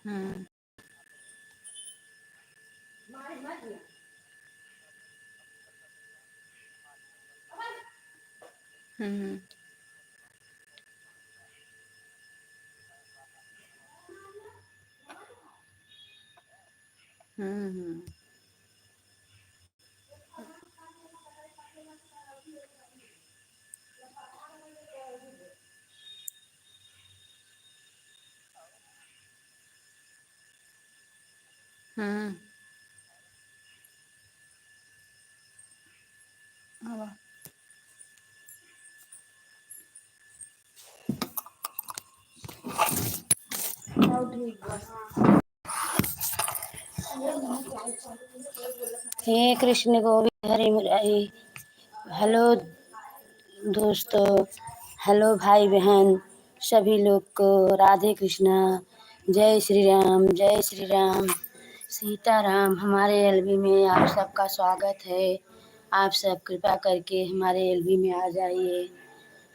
हम्म हम्म हम्म हम्म हाँ, हे कृष्ण गोविंद हरे मुरारी। हेलो दोस्तों, हेलो भाई बहन सभी लोग को राधे कृष्णा। जय श्री राम, जय श्री राम, सीताराम। हमारे एलबी में आप सबका स्वागत है। आप सब कृपा करके हमारे एलबी में आ जाइए।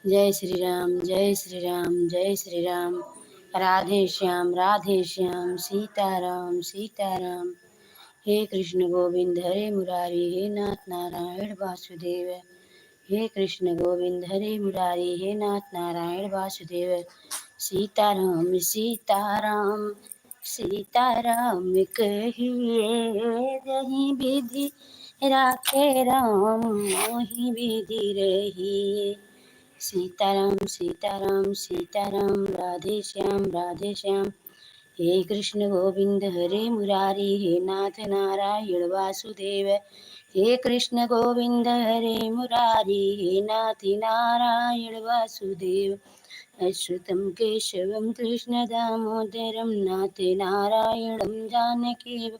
जय श्री राम, जय श्री राम, जय श्री राम। राधे श्याम, सीताराम सीताराम। हे कृष्ण गोविंद हरे मुरारी, हे नाथ नारायण वासुदेव। हे कृष्ण गोविंद हरे मुरारी, हे नाथ नारायण वासुदेव। सीताराम सीताराम, सीताराम कहिए जहीं विधि राखे राम, मोहि विधि रहिए। सीताराम सीताराम सीताराम, राधे श्याम। हे कृष्ण गोविंद हरे मुरारी, हे नाथ नारायण वासुदेव। हे कृष्ण गोविंद हरे मुरारी, हे नाथ नारायण वासुदेव। अच्युतं केशवं कृष्ण दामोदरं नाथ नारायणं जानकी।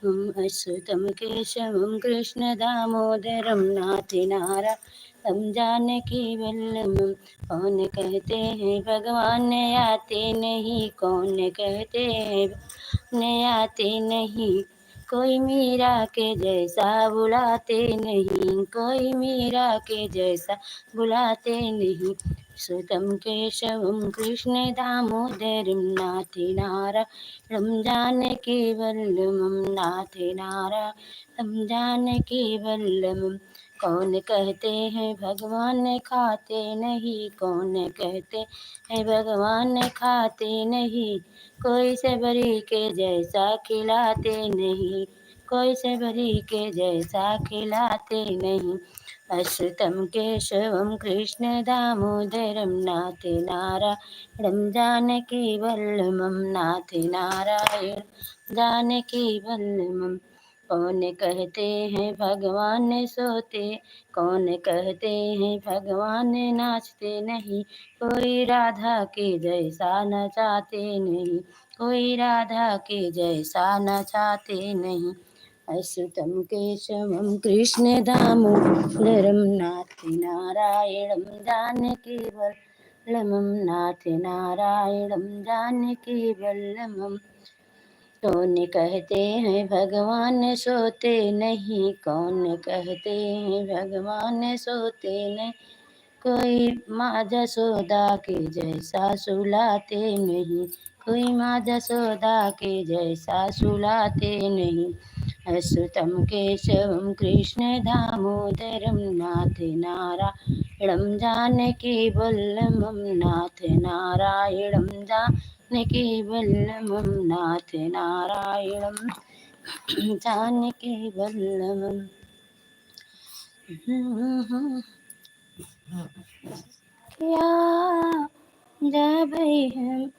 अच्युतं केशवं कृष्ण दामोदरं नाथ नारायणं जानकी वल्लभं। कौन कहते हैं भगवान आते नहीं, कौन कहते हैं भगवान आते नहीं। कोई मीरा के जैसा बुलाते नहीं, कोई मीरा के जैसा बुलाते नहीं। सुतम केशवम कृष्ण दामोदरम नाथ नारायणं जानकी वल्लभं, नाथ नारायणं जानकी वल्लभं। कौन कहते हैं भगवान खाते नहीं, कौन कहते हैं भगवान खाते नहीं। कोई सबरी के जैसा खिलाते नहीं, कोई सबरी के जैसा खिलाते नहीं। अच्युतं केशवं कृष्ण दामोदरं नाथ नारायणं जानकी वल्लभं, नाथ नारायण जानकी वल्लभं। कौन कहते हैं भगवान सोते, कौन कहते हैं भगवान नाचते नहीं। कोई राधा के जैसा नचाते नहीं, कोई राधा के जैसा नचाते नहीं। अच्युतं केशवं कृष्ण दामोदरं नाथ नारायणं जानकी वल्लभं, नाथ नारायणं जानकी वल्लभं। कौन कहते हैं भगवान सोते नहीं, कौन कहते हैं भगवान सोते नहीं। कोई माँ जसोदा के जैसा सुलाते नहीं, कोई माँ जसोदा के जैसा सुलाते नहीं। अच्युतं केशवं कृष्ण दामोदरं नाथ नारायणं जानकी वल्लभं, नाथ नारायणं जानकी वल्लभं, नाथ नारायणं जानकी वल्लभं। क्या जब हम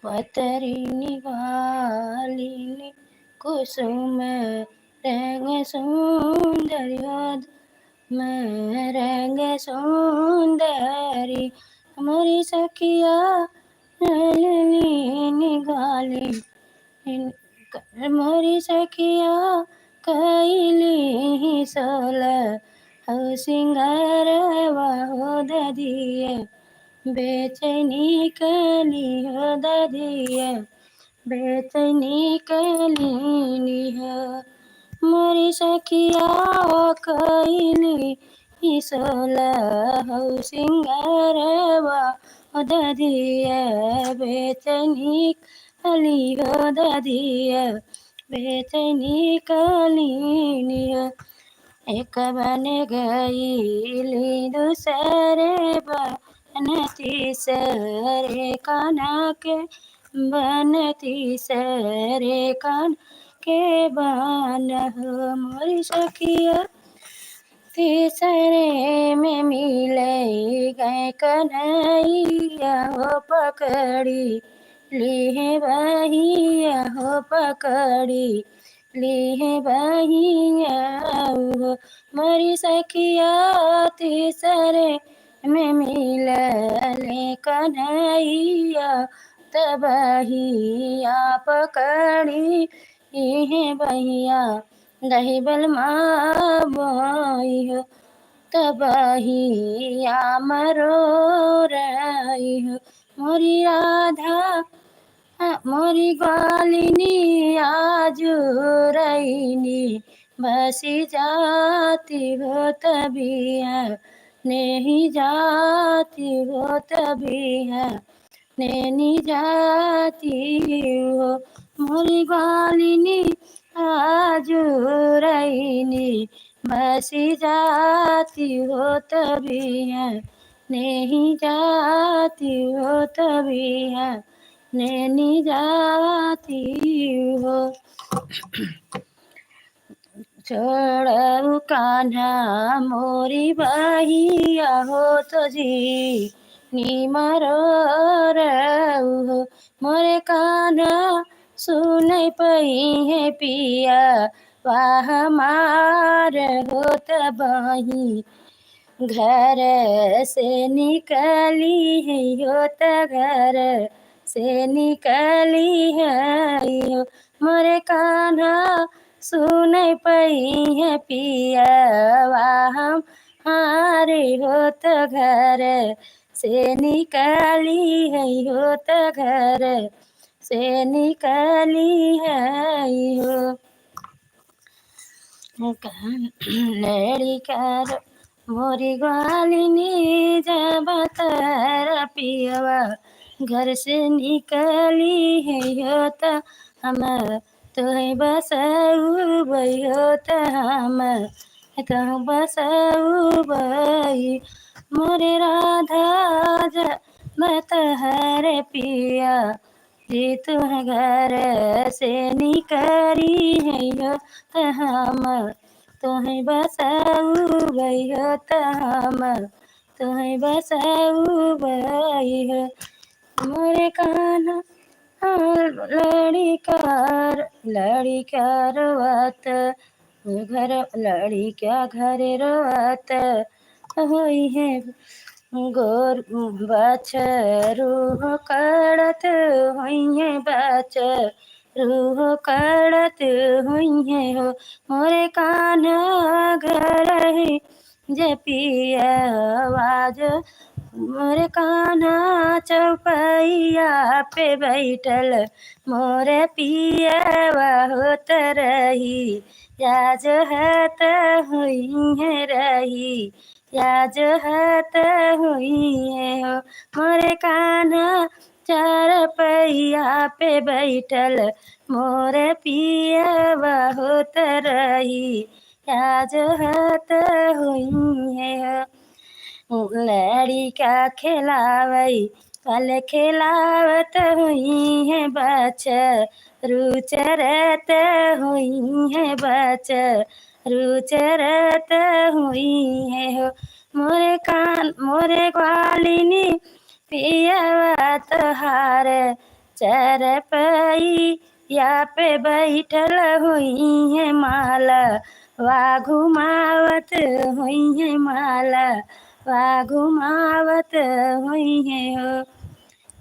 पतरी निवालिनी कुसुम रंग सौंदर्य में रंग सौंदर्य। हमारी सखिया नलिनी निगाली, मोरी सखिया कैली सोल हो सिंगार हो ददिया। बेचैनी कली हो ददिया, बेचैनी कली हो। मोरी सखिया कैली सोलह सिंगारवा हो ददिया बेचैनी कली हो ददिया बेचैनी कली एक बन गई दूसरे बनती सरे काना के बनती सरे कान के बन हो मोरी सखिया तीसरे में मिले गए कन्हैया हो पकड़ी ली है बहिया हो पकड़ी ली है बहिया हो मरी सखिया तीसरे में मिले कन्हैया तबहिया पकड़ी है बहिया दही बलमा बोई हो तबहिया मरो रही हो मोरी राधा मोरी ग्वालिनी आजू रईनी बसी जाती हो तबिया नहीं जाती हो तबिया नैनी जाती हो मोरी ग्वालिनी आजू रईनी बसी जाती हो तबिया नहीं जाती हो तबिया नैनी जाती हो छोड़ू कान्हा मोरी बहिया हो तो जी नी मरो रहू मोरे कान्हा सुन पई है पिया वाह मार हो तबही घर से निकली है हो त घर से निकली है हो मोरे कान्हा सुन पई है पिया वाह हारे हो त घर से निकली है हो त घर से निकली है हो लड़िकार मोरी ग्वालिनी जब तारा पियवा घर से निकली है हो त हम तुहे बसऊ बई हो त हम तुह बसऊ बई मोरे राधा जब पिया जी तुह घर से निकली है हो त हम तुहे बसऊ बई हो त हम तुहे बसऊ बई हो मोरे कान्हा लड़िका रोवत घर लड़िका घर रोवत होई है गोर बछरू कड़त हुई है बछरू कड़त हुई है हो मोरे कान्हा घर है जपिया आवाज मोरे कान्हा चौपैया पे बैठल मोरे पिया होत रही याज हत हुई है रही याज हत हुई है हो मोरे कान्हा चार पैया पे बैठल मोरे पिया होत रही याज हत हुई है हो लड़िका खिलावई पल खिलावत हुई है रुचरत हुई है रुचरत हुई है हो मोरे ग्वालिनी पियवा तोहार चरपई या पे बैठल हुई है माला वा घुमावत हुई है माला वा घुमावत हुई है हो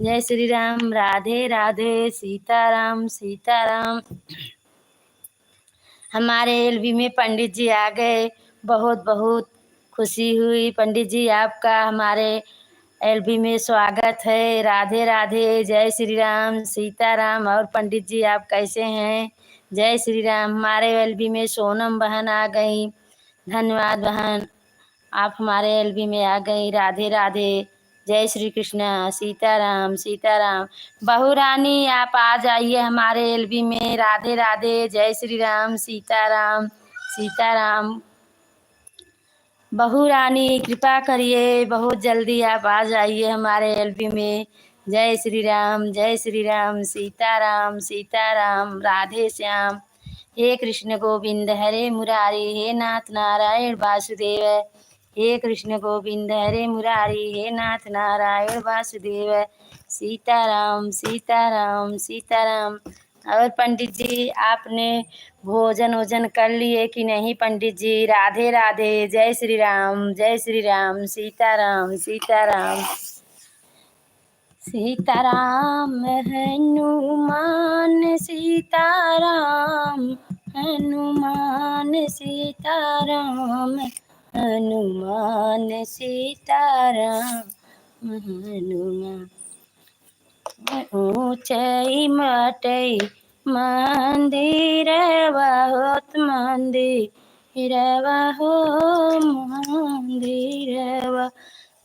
जय श्री राम राधे राधे सीताराम सीताराम। हमारे एलबी में पंडित जी आ गए, बहुत बहुत खुशी हुई। पंडित जी आपका हमारे एलबी में स्वागत है। राधे राधे, जय श्री राम सीताराम। और पंडित जी आप कैसे हैं? जय श्री राम। हमारे एलबी में सोनम बहन आ गई, धन्यवाद बहन। आप हमारे एलबी में आ गई। राधे राधे। जय श्री कृष्णा। सीताराम सीताराम। बहू रानी आप आ जाइए हमारे एलबी में। राधे राधे। जय श्री राम। सीताराम सीताराम। बहू रानी कृपा करिए, बहुत जल्दी आप आ जाइए हमारे एलबी में। जय श्री राम। जय श्री राम। सीताराम सीताराम। राधे श्याम। हे कृष्ण गोविंद हरे मुरारी, हे नाथ नारायण वासुदेव। हे कृष्ण गोविंद हरे मुरारी, हे नाथ नारायण वासुदेव। सीताराम सीताराम सीताराम। और पंडित जी आपने भोजन वोजन कर लिए कि नहीं पंडित जी? राधे राधे। जय श्री राम। जय श्री राम। सीताराम सीताराम। सीताराम हनुमान सीताराम। हनुमान सीताराम। हनुमान सीताराम। हनुमान। ऊंचाई मटई मंदिर बहुत मंदिर हो मंदिर।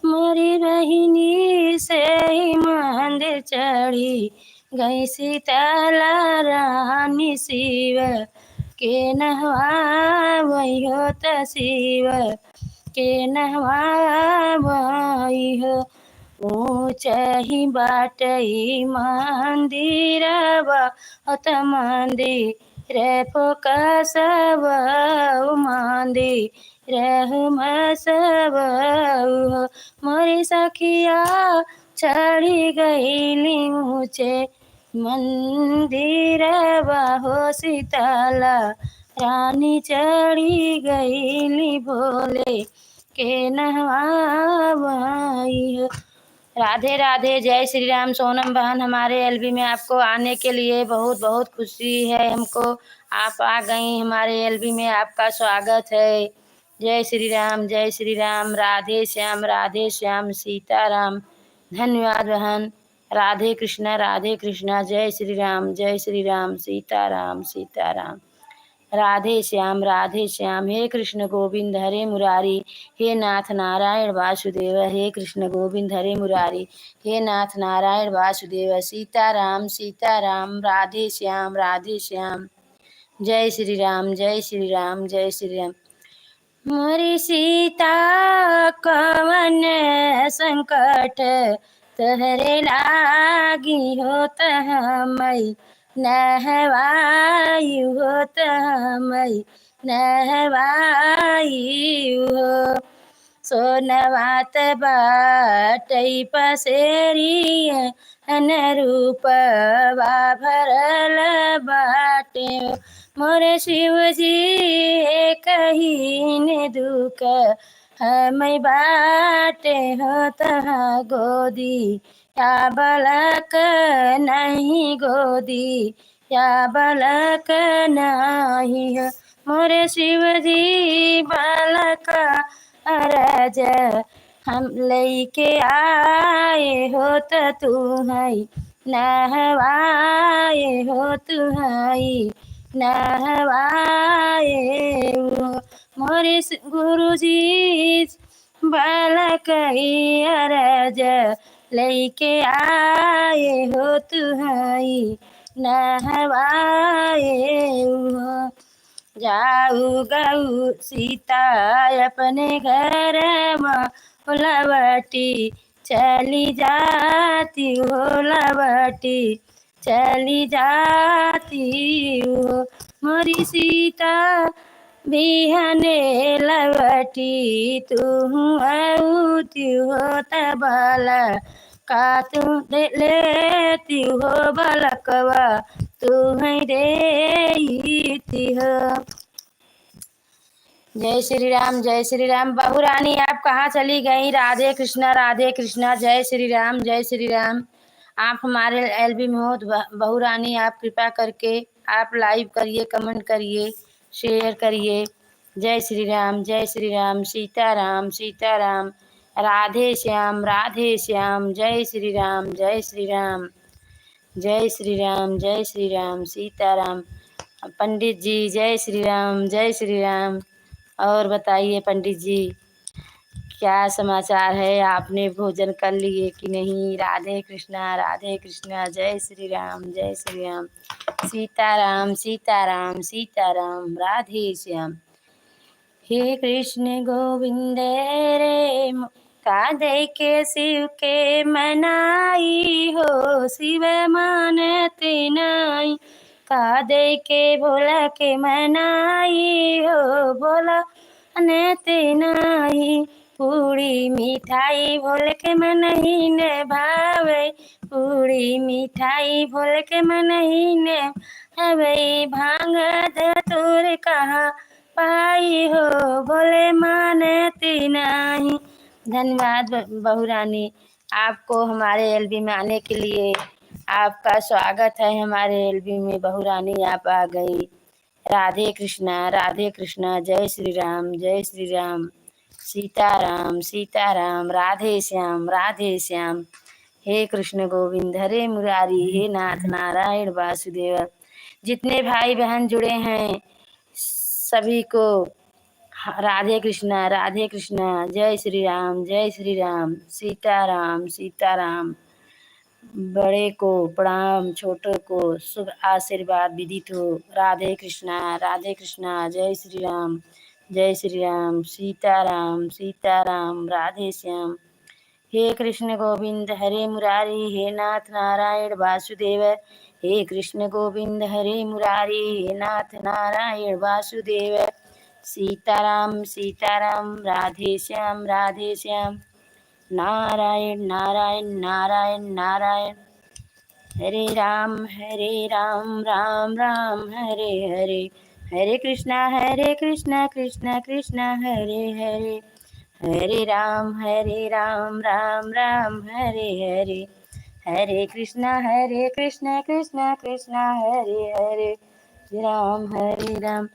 मोरी बहिनी से ही मंदिर चढ़ी गई शीतला रानी शिव के नहवाई हो त शिव के नहवाई हो। ऊंचाई बाटई मंदिरवा होत मंदिर पोकसब मंदिर मसब मोरी सखिया चढ़ी गईली ऊँचे मंदिरवा हो शीतला रानी चढ़ी गईली भोले के नहवाई हो। राधे राधे। जय श्री राम। सोनम बहन हमारे एलबी में आपको आने के लिए बहुत बहुत खुशी है हमको। आप आ गई हमारे एलबी में, आपका स्वागत है। जय श्री राम। जय श्री राम। राधे श्याम सीताराम। धन्यवाद बहन। राधे कृष्णा। जय श्री राम सीताराम सीताराम। राधे श्याम। हे कृष्ण गोविंद हरे मुरारी, हे नाथ नारायण वासुदेव। हे कृष्ण गोविंद हरे मुरारी, हे नाथ नारायण वासुदेव। सीताराम सीताराम। राधे श्याम। जय श्री राम। जय श्री राम। जय श्री राम। मोरी सीता कवन संकट तहरे लागी होत हमई नहवाई होत हमई नहवाई हो। सोनवात बाटई पसेरी रूपवा भरल बाटे। मोरे शिवजी कहीन दुख हमें बाटे हो तहाँ गोदी या बलक नहीं गोदी या बलक नहीं हो। मोरे शिवजी बालक अरज हम लेके आए हो त तू है नहवाए हो तू है नहवाए हो। मोरे गुरुजी बालक अरज लेके आए हो तू है नहवाए हो। जाऊ गऊ सीता अपने घर में लवटी चली जाती हो लवटी चली जाती हो। मोरी सीता बिहने लवटी तू आऊती हो तबाला का तू लेती हो बलकवा तू है देती हो। जय श्री राम। जय श्री राम। बहू रानी आप कहाँ चली गई? राधे कृष्णा। जय श्री राम। जय श्री राम। आप हमारे एलबी में हो तो बहू रानी आप कृपा करके आप लाइव करिए, कमेंट करिए, शेयर करिए। जय श्री राम। जय श्री राम। सीताराम सीताराम। राधे श्याम। जय श्री राम। जय श्री राम। जय श्री राम। जय श्री राम। सीताराम। पंडित जी जय श्री राम। जय श्री राम। और बताइए पंडित जी। क्या समाचार है? आपने भोजन कर लिए कि नहीं? राधे कृष्णा, जय श्री राम, जय श्री राम। सीताराम सीताराम सीताराम, राधे श्याम। हे कृष्ण गोविंद रे कादे के शिव के मनाई हो, शिव मानते नाई। कादे के भोला के मनाई हो, भोला मानते नाई। पूरी मिठाई भोल के मन ही न भावे, पूरी मिठाई भोल के मन ही न भावे। भांग धतूर कहाँ पाई हो, भोले मानती नहीं। धन्यवाद बहू रानी, आपको हमारे एलबी में आने के लिए आपका स्वागत है। हमारे एलबी में बहू रानी आप आ गई। राधे कृष्णा, जय श्री राम, जय श्री राम। सीताराम सीताराम, राधे श्याम, राधे श्याम। हे कृष्ण गोविंद हरे मुरारी, हे नाथ नारायण वासुदेव। जितने भाई बहन जुड़े हैं सभी को राधे कृष्णा, जय श्री राम। सीताराम सीताराम। बड़े को प्रणाम, छोटों को शुभ आशीर्वाद विदित हो। राधे कृष्णा, जय श्री राम। सीताराम सीताराम, राधे श्याम। हे कृष्ण गोविंद हरे मुरारी, हे नाथ नारायण वासुदेव। हे कृष्ण गोविंद हरे मुरारी, हे नाथ नारायण वासुदेव। सीताराम सीताराम, राधे श्याम, राधे श्याम। नारायण नारायण नारायण नारायण। हरे राम राम राम हरे हरे। हरे कृष्णा कृष्णा कृष्णा हरे हरे। हरे राम राम राम हरे हरे। हरे कृष्णा कृष्णा कृष्णा हरे हरे। हरे राम।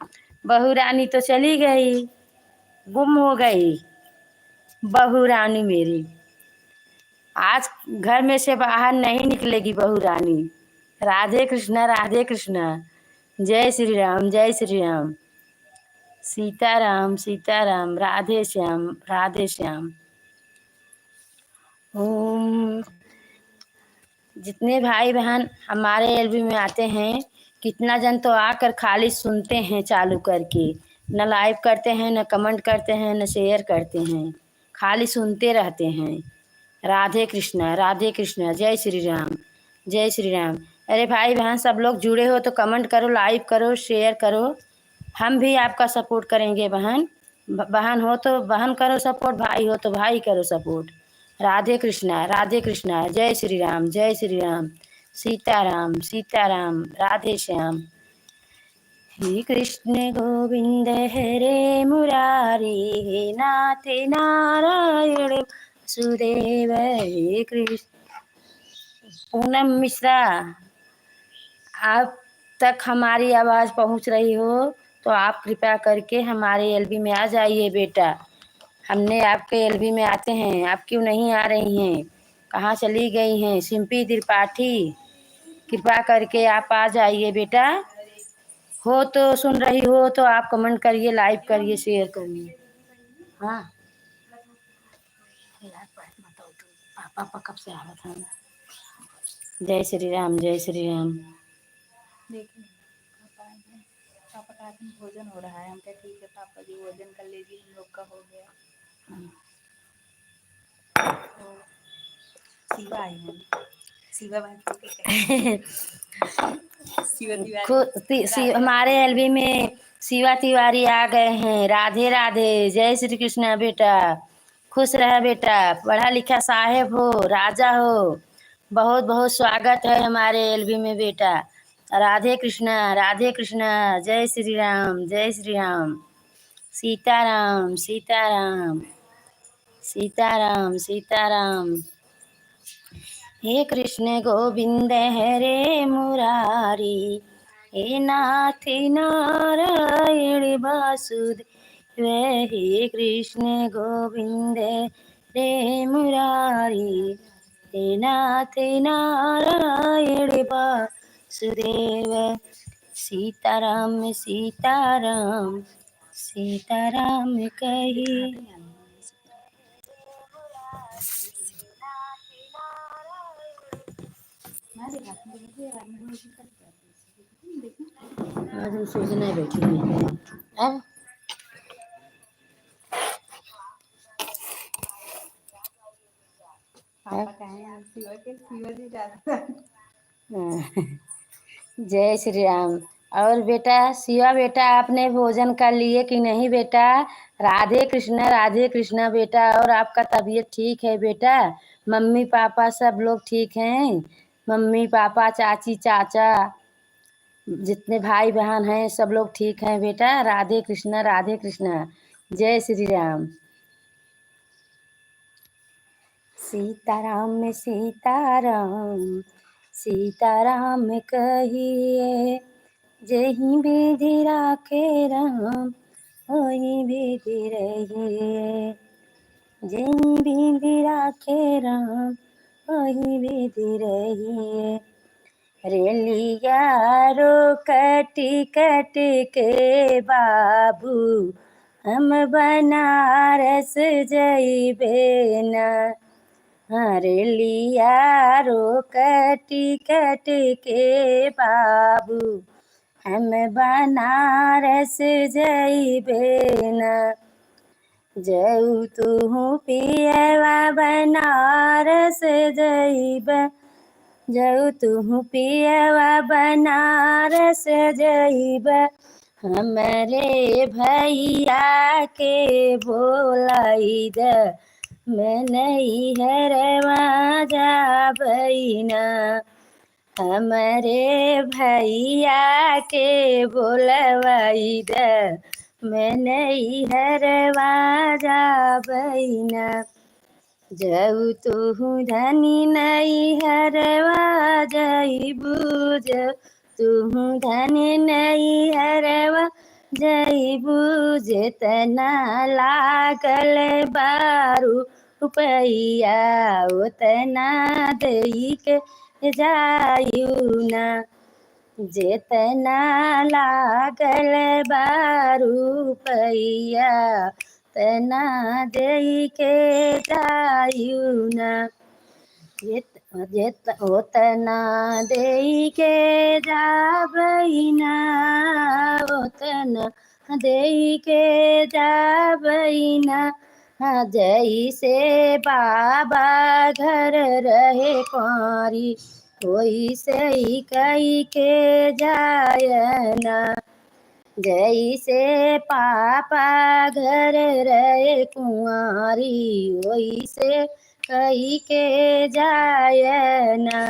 बहू रानी तो चली गई, गुम हो गई बहू रानी मेरी। आज घर में से बाहर नहीं निकलेगी बहू रानी। राधे कृष्णा, जय श्री राम, जय श्री राम। सीताराम, राधे श्याम, राधे श्याम। ओम। जितने भाई बहन हमारे एलबी में आते हैं, कितना जन तो आकर खाली सुनते हैं चालू करके, न लाइव करते हैं, न कमेंट करते हैं, न शेयर करते हैं, खाली सुनते रहते हैं। राधे कृष्णा, जय श्री राम, जय श्री राम। अरे भाई बहन सब लोग जुड़े हो तो कमेंट करो, लाइव करो, शेयर करो। हम भी आपका सपोर्ट करेंगे बहन। बहन हो तो बहन करो सपोर्ट, भाई हो तो भाई करो सपोर्ट। राधे कृष्णा, जय श्री राम, जय श्री राम। सीताराम, राधे श्याम। हे कृष्ण गोविंद हरे मुरारी, हे नाथ नारायण सुदेव। हे कृष्ण। पूनम मिश्रा, आप तक हमारी आवाज़ पहुंच रही हो तो आप कृपया करके हमारे एलबी में आ जाइए बेटा। हमने आपके एलबी में आते हैं, आप क्यों नहीं आ रही हैं? कहाँ चली गई हैं? सिंपी त्रिपाठी, कृपा करके आप आ जाइए बेटा। हो तो सुन रही हो तो आप कमेंट करिए, लाइव करिए, शेयर करिए। हाँ यार, पापा कब से आ रहा था? जय श्री राम, जय श्री राम। देखिए पापा का हाथ में भोजन हो रहा है। हम कहा ठीक है पापा जी भोजन कर लीजिए, हम लोग का हो गया। तो शिवा आई है, शिवा हमारे एलबी में शिवा तिवारी आ गए हैं। राधे राधे, जय श्री कृष्णा बेटा। खुश रह बेटा, पढ़ा लिखा साहेब हो, राजा हो। बहुत बहुत स्वागत है हमारे एलबी में बेटा। राधे कृष्णा, जय श्री राम, जय श्री राम। सीताराम, सीताराम। हे कृष्ण गोविंद हरे मुरारी, हे नाथ नारायण वासुदेव। हे कृष्ण गोविंद रे मुरारी, हे नाथ नारायण वासुदेव। सीताराम कही। आज हम सोचने बैठी हैं। अब पापा कहे हैं शिवा जी ज्यादा जय श्री राम। और बेटा शिवा बेटा आपने भोजन कर लिए कि नहीं बेटा? राधे कृष्णा बेटा। और आपका तबीयत ठीक है बेटा? मम्मी पापा सब लोग ठीक हैं? मम्मी पापा चाची चाचा जितने भाई बहन हैं सब लोग ठीक हैं बेटा? राधे कृष्णा। जय श्री राम। सीताराम सीताराम सीताराम कहिए, जही विधि राखे राम वही विधि रहिए। जही विधि राखे राम वही विधि रहिए। रेलिया रो कटी कट के बाबू हम बनारस जइबे न। रेलिया रो कटी कट के बाबू हम बनारस जइबे न। जऊ तू पियवा बनारस जइब, जऊ तू पियवा बनारस जइब। हमरे भैया के बोलाई द, मैं नहीं हरवा जाबई न। हमरे भैया के बोलवाई द, मैं नहीं हरवा जाबई न। जऊ तू धनी नहीं हरवा जइबू, जऊ तू धनी नहीं हरवा जइबू। जेतना लागल बारू रुपैया ओतना दई के जायू न। जेतना लागल बारू रुपैया तना दई के जायू न। ओतना दई के जाबई न, ओतना दई के जाबई न। जैसे बाबा घर रहे कुंवारी वैसे ही कई के जायना। जैसे पापा घर रहे कुंवारी वैसे कई के जायना।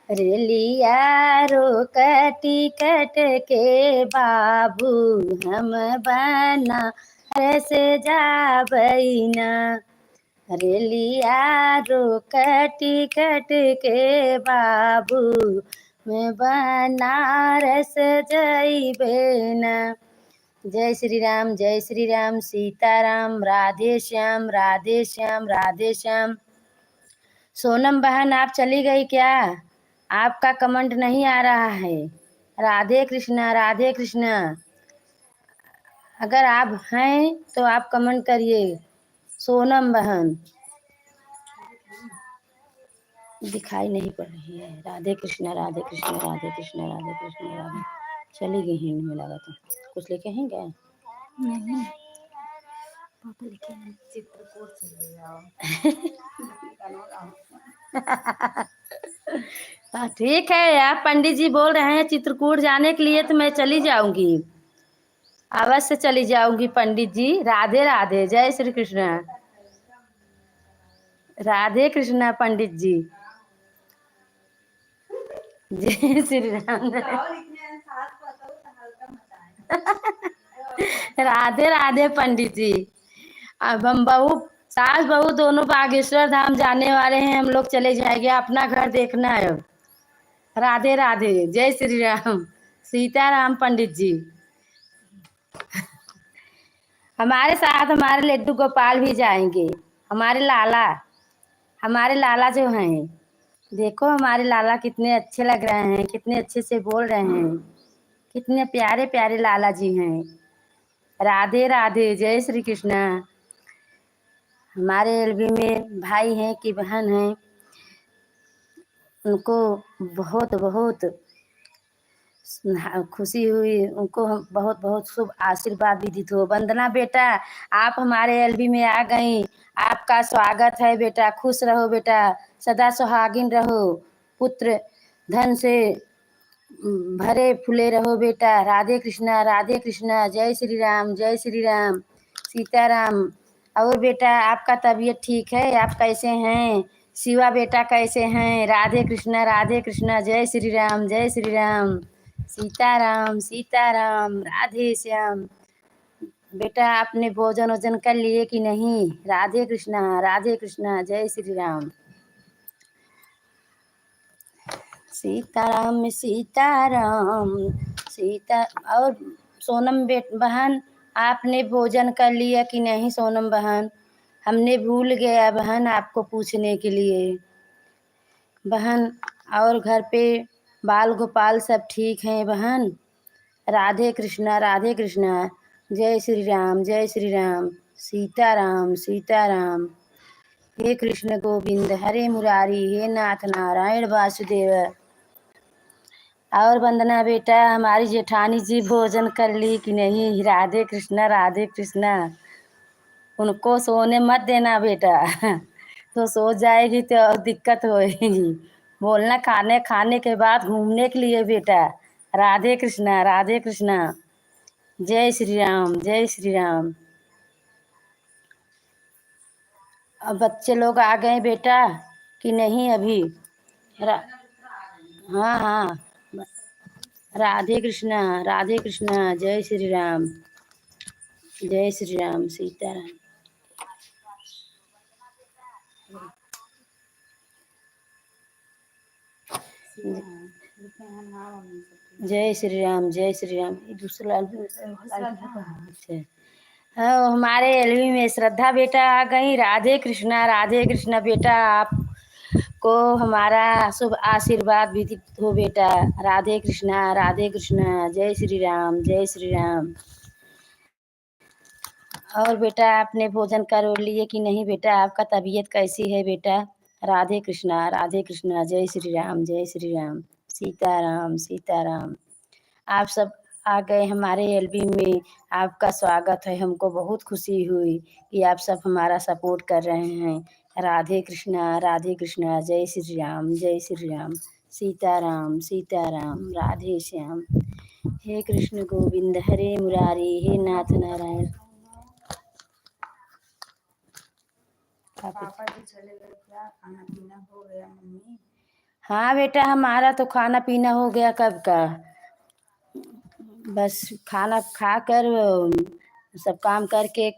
रेलिया रो कटी कट के बाबू हम बनारस जाबई न। रेलिया रो कटी कट के बाबू मैं बनारस जइबे न। जय श्री राम सीताराम। राधे श्याम राधे श्याम राधे श्याम। सोनम बहन आप चली गई क्या? आपका कमेंट नहीं आ रहा है। राधे कृष्णा। अगर आप हैं तो आप कमेंट करिए। सोनम बहन दिखाई नहीं पड़ रही है। राधे कृष्णा राधे चली गई हिंद में लगा तो कुछ लेके हैं क्या? नहीं पापा लिखे हैं चित्रकूट चले जाओ। हाँ ठीक है, आप पंडित जी बोल रहे हैं चित्रकूट जाने के लिए तो मैं चली जाऊंगी, अवश्य चली जाऊंगी पंडित जी। राधे जय श्री कृष्ण। राधे कृष्णा पंडित जी। जय श्री राम। राधे पंडित जी। अब हम सास बहू दोनों बागेश्वर धाम जाने वाले हैं। हम लोग चले जाएंगे, अपना घर देखना है अब। राधे जय श्री राम सीताराम पंडित जी। हमारे साथ हमारे लड्डू गोपाल भी जाएंगे। हमारे लाला जो हैं, देखो हमारे लाला कितने अच्छे लग रहे हैं, कितने अच्छे से बोल रहे हैं, कितने प्यारे प्यारे लाला जी हैं। राधे जय श्री कृष्णा। हमारे एलबी में भाई हैं कि बहन हैं, उनको बहुत बहुत खुशी हुई, उनको हम बहुत बहुत शुभ आशीर्वाद विदित हो। वंदना बेटा, आप हमारे एलबी में आ गई, आपका स्वागत है बेटा। खुश रहो बेटा, सदा सुहागिन रहो, पुत्र धन से भरे फूले रहो बेटा। राधे कृष्णा, राधे कृष्णा, जय श्री राम, जय श्री राम, सीताराम। और बेटा आपका तबीयत ठीक है? आप कैसे हैं? शिवा बेटा कैसे हैं? राधे कृष्णा, राधे कृष्णा, जय श्री राम, जय श्री राम, सीताराम, सीताराम, राधे श्याम। बेटा आपने भोजन वोजन कर लिए कि नहीं? राधे कृष्णा, राधे कृष्णा, जय श्री राम, सीताराम, सीताराम, सीता। और सोनम बहन, आपने भोजन कर लिया कि नहीं? सोनम बहन, हमने भूल गया बहन आपको पूछने के लिए बहन। और घर पे बाल गोपाल सब ठीक हैं बहन? राधे कृष्णा, राधे कृष्णा, जय श्री राम, जय श्री राम, सीताराम, सीताराम। हे कृष्ण गोविंद, हरे मुरारी, हे नाथ नारायण वासुदेव। और वंदना बेटा, हमारी जेठानी जी भोजन कर ली कि नहीं? राधे कृष्णा, राधे कृष्णा। उनको सोने मत देना बेटा तो सो जाएगी तो और दिक्कत होएगी। बोलना खाने खाने के बाद घूमने के लिए बेटा। राधे कृष्णा, राधे कृष्णा, जय श्री राम, जय श्री राम। अब बच्चे लोग आ गए बेटा कि नहीं अभी? रा, हाँ हाँ, राधे कृष्णा, राधे कृष्णा, जय श्री राम, जय श्री राम, सीताराम। जय श्री राम, जय श्री राम। ये दूसरा अच्छा। हाँ, हमारे एलवी में श्रद्धा बेटा आ गई। राधे कृष्णा, राधे कृष्णा बेटा, आपको हमारा शुभ आशीर्वाद विदित हो बेटा। राधे कृष्णा, राधे कृष्णा, जय श्री राम, जय श्री राम। और बेटा आपने भोजन कर लिए कि नहीं बेटा? आपका तबीयत कैसी है बेटा? राधे कृष्णा, राधे कृष्णा, जय श्री राम, जय श्री राम, सीताराम, सीताराम। आप सब आ गए हमारे एलबी में, आपका स्वागत है। हमको बहुत खुशी हुई कि आप सब हमारा सपोर्ट कर रहे हैं। राधे कृष्णा, राधे कृष्णा, जय श्री राम, जय श्री राम, सीताराम, सीताराम, राधे श्याम। हे कृष्ण गोविंद, हरे मुरारी, हे नाथ नारायण। पापा जी चले गए क्या? खाना पीना हो गया मम्मी? हाँ बेटा, हमारा तो खाना पीना हो गया कब का। बस खाना खा कर सब काम करके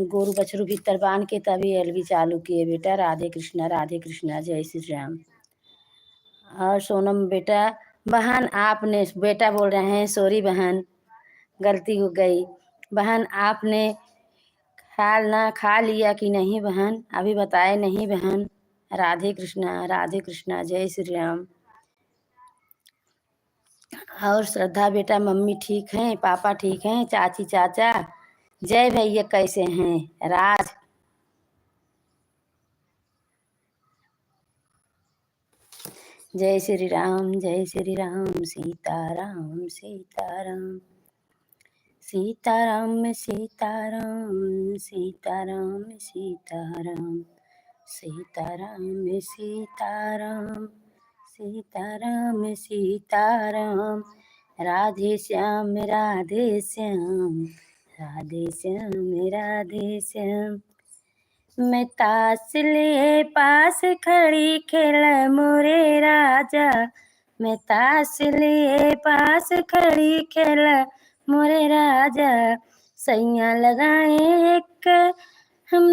गोरू बछरू भीतर बांध के तभी एलवी चालू किए बेटा। राधे कृष्णा, राधे कृष्णा, जय श्री राम। और सोनम बेटा, बहन आपने, बेटा बोल रहे हैं, सॉरी बहन, गलती हो गई। बहन आपने खाना खा लिया कि नहीं बहन? अभी बताए नहीं बहन। राधे कृष्णा, राधे कृष्णा, जय श्री राम। और श्रद्धा बेटा, मम्मी ठीक हैं? पापा ठीक हैं? चाची चाचा? जय भैया कैसे हैं? राज, जय श्री राम, जय श्री राम, सीताराम, सीताराम, सीताराम, सीताराम, सीताराम, सीताराम, सीताराम, सीताराम, सीताराम, सीताराम, राधे श्याम, राधे श्याम, राधे श्याम, राधे श्याम। मैं ताश लिए पास खड़ी खेल मोरे राजा, मैं ताश लिए पास खड़ी खेल मोरे राजा। सैया लगाए एक, हम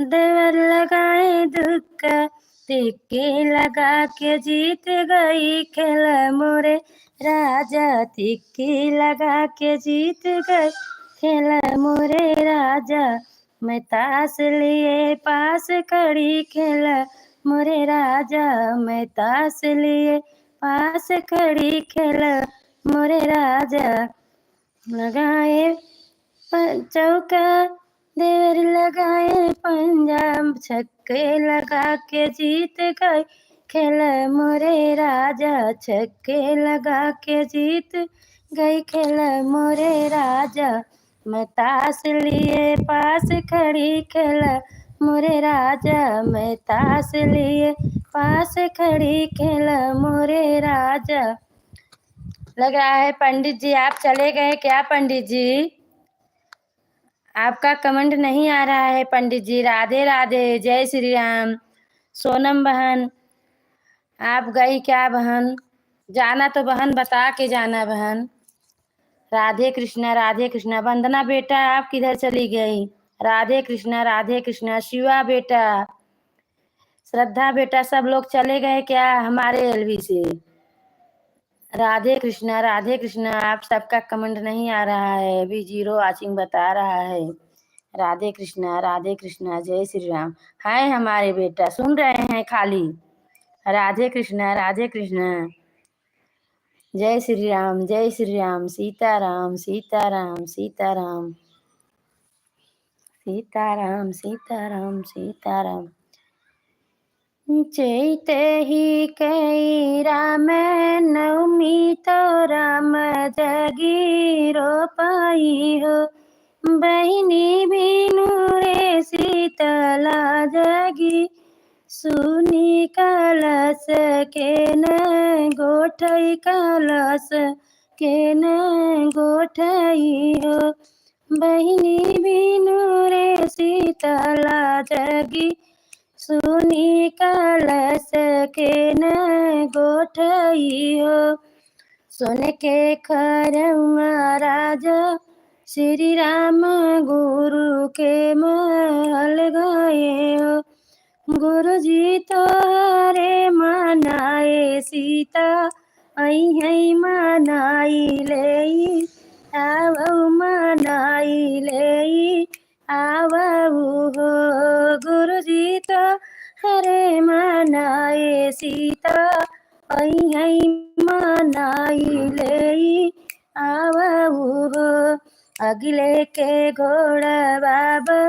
देवर लगाए दुक्का, तिक्के लगा के जीत गई खेल मोरे राजा, तिक्के लगा के जीत गई खेल मोरे राजा। मैं ताश लिए पास खड़ी खेल मोरे राजा, मैं ताश लिए पास खड़ी खेल मोरे राजा। लगाए चौका देवर लगाए पंजाब, छक्के लगा के जीत गए खेल मोरे राजा, छक्के लगा के जीत गई खेल मोरे राजा। मैं ताश लिए पास खड़ी खेल मोरे राजा, मैं ताश लिए पास खड़ी खेल मोरे राजा। लग रहा है पंडित जी आप चले गए क्या पंडित जी? आपका कमेंट नहीं आ रहा है पंडित जी। राधे राधे, जय श्री राम। सोनम बहन आप गई क्या बहन? जाना तो बहन बता के जाना बहन। राधे कृष्णा राधे कृष्णा। वंदना बेटा आप किधर चली गई? राधे कृष्णा। शिवा बेटा, श्रद्धा बेटा, सब लोग चले गए क्या हमारे एलवी से? राधे कृष्णा। आप सबका कमेंट नहीं आ रहा है, अभी 0 वाचिंग बता रहा है। राधे कृष्णा, जय श्री राम। हाय हमारे बेटा सुन रहे हैं खाली। राधे कृष्णा। जय श्री राम। सीताराम। चैत ही कई राम नवमी तो राम जगीरो पाई हो। बहिनी बिनु रे शीतला जगी, सुनी कलश के न गोठई कलश के न गोठई हो। बहिनी बिनु रे शीतला जगी, सुनी कलश के न गोठई हो। सोने के खरौआ राजा श्री राम गुरु के महल गए हो। गुरु जी तोहरे मनाए सीता, आई मनाई ले आवऊ मनाई ले आवऊ हो। गुरु जी तो हरे मनाए सीता, आई मनाई ले आवऊ हो। अगले के घोड़ा बाबा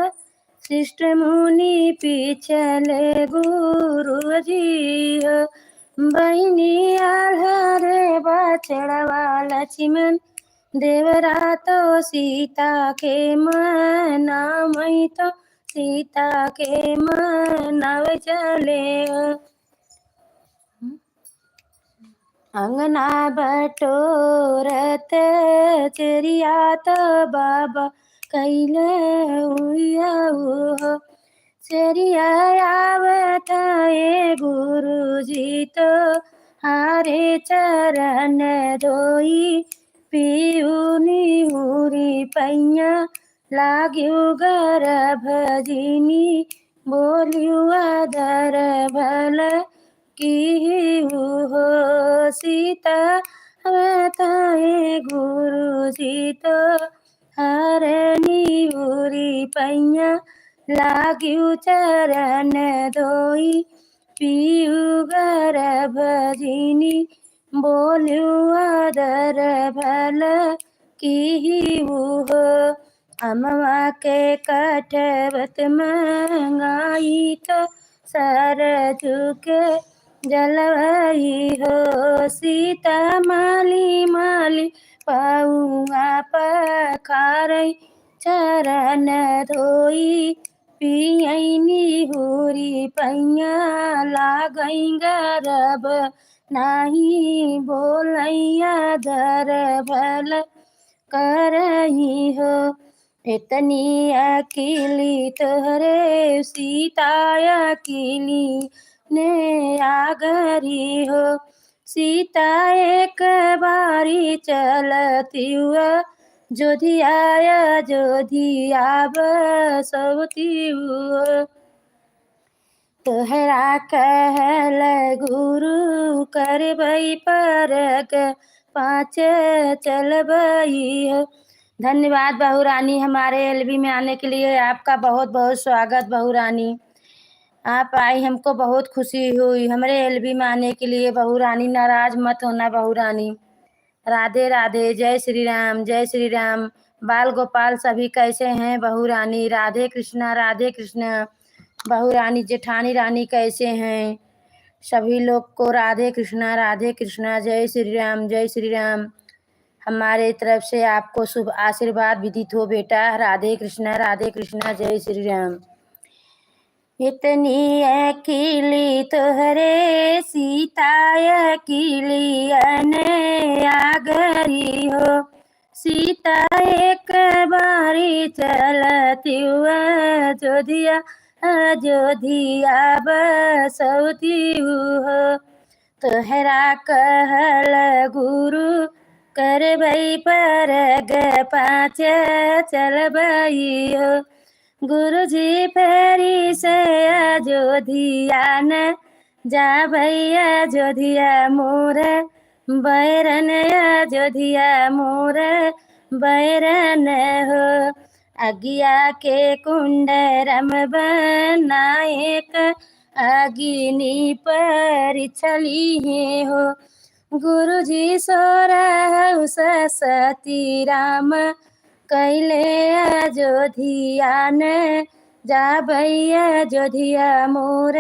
शिष्ट मुनि पिछले गुरु जी हो। बहिनी आल्हारे बछड़वा लक्ष्मण, देवरा तो सीता के मनावई तो सीता के मनाव चले हो। अंगना बटोरत चरिया तो बाबा कैले हो। चरिया आवत है गुरु जी तो हारे चरण धोई, पियुनी हुरी पैया लाग्यू गर्भ जिनी, बोलियू आदर भल की हो। सीता बताए गुरु जी तो हरनी उरी पैया लाग्यू चरण धोई, पियू गर्भ जिनी, बोलियू आदर भल की हो। अमवा के कठवत मंगाई तो सरजू के जलवाई हो। सीता माली पौआ पखारई, चरण धोई पियनी हुरी पैया लागई गर्भ नाही, बोलैया दर भल करही हो। इतनी अकेली तोहरे सीता अकेली ने आगरी हो। सीता एक बारी चलती हुआ, जोधिया बसवती हुआ। तोहरा कहल गुरु करबई परक, पाँच चलबई हो। धन्यवाद बहू रानी, हमारे एलबी में आने के लिए आपका बहुत बहुत स्वागत बहू रानी। आप आई हमको बहुत खुशी हुई हमारे एलबी में आने के लिए। बहू रानी नाराज मत होना बहू रानी। राधे राधे, जय श्री राम। बाल गोपाल सभी कैसे हैं बहू रानी? राधे कृष्णा। बहू रानी जेठानी रानी कैसे हैं? सभी लोग को राधे कृष्णा, जय श्री राम, जय श्री राम। हमारे तरफ से आपको शुभ आशीर्वाद विदित हो बेटा। राधे कृष्णा, जय श्री राम। इतनी अकेली तोहरे सीता अकेली आगरी हो। सीता एक बारी चलती अयोध्या बसौती हो। तोहरा कहल गुरु करबई परग पाँच चलबई हो। गुरुजी फेरी से अयोध्या न जाबई अयोध्या मोर बैरन अयोध्या मोर बैरन हो। अगिया के कुंडरम बनाएक अग्नि पर छली हो। गुरुजी सोरह सती राम कैले अयोध्या न जाबई अयोध्या मोर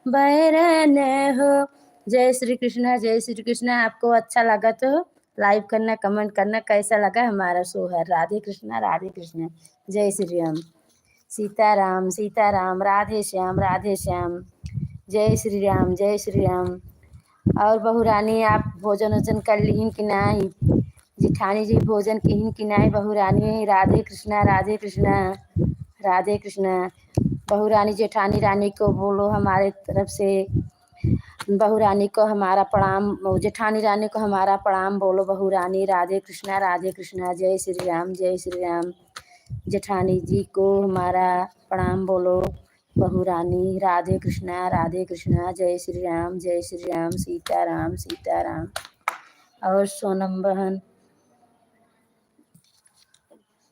बैरन हो। जय श्री कृष्णा। आपको अच्छा लगा तो लाइक करना, कमेंट करना, कैसा लगा हमारा सोहर। राधे कृष्णा, जय श्री राम। सीताराम, राधे श्याम, जय श्री राम। और बहू रानी आप भोजन वोजन कर लीन कि नहीं? जिठानी जी भोजन किहिन कि नहीं? बहू रानी राधे कृष्णा। बहू रानी जेठानी रानी को बोलो हमारे तरफ से। बहू रानी को हमारा प्रणाम, जेठानी रानी को हमारा प्रणाम बोलो। बहू रानी राधे कृष्णा, जय श्री राम। जेठानी जी को हमारा प्रणाम बोलो। बहू रानी राधे कृष्णा, जय श्री राम। सीताराम। और सोनम बहन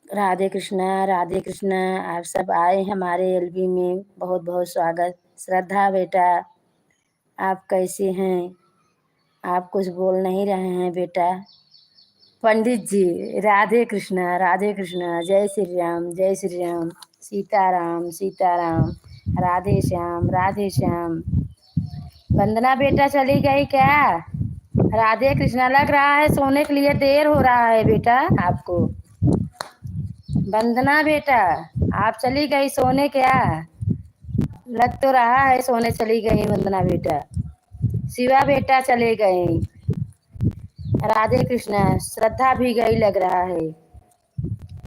राधे कृष्णा। आप सब आए हमारे एलबी में, बहुत बहुत स्वागत। श्रद्धा बेटा आप कैसे हैं? आप कुछ बोल नहीं रहे हैं बेटा। पंडित जी राधे कृष्णा, जय श्री राम। सीताराम। राधे श्याम। वंदना बेटा चली गई क्या? राधे कृष्णा। लग रहा है सोने के लिए देर हो रहा है बेटा आपको। वंदना बेटा आप चली गई सोने क्या? लग तो रहा है सोने चली गई वंदना बेटा। शिवा बेटा चले गए। राधे कृष्णा। श्रद्धा भी गई लग रहा है।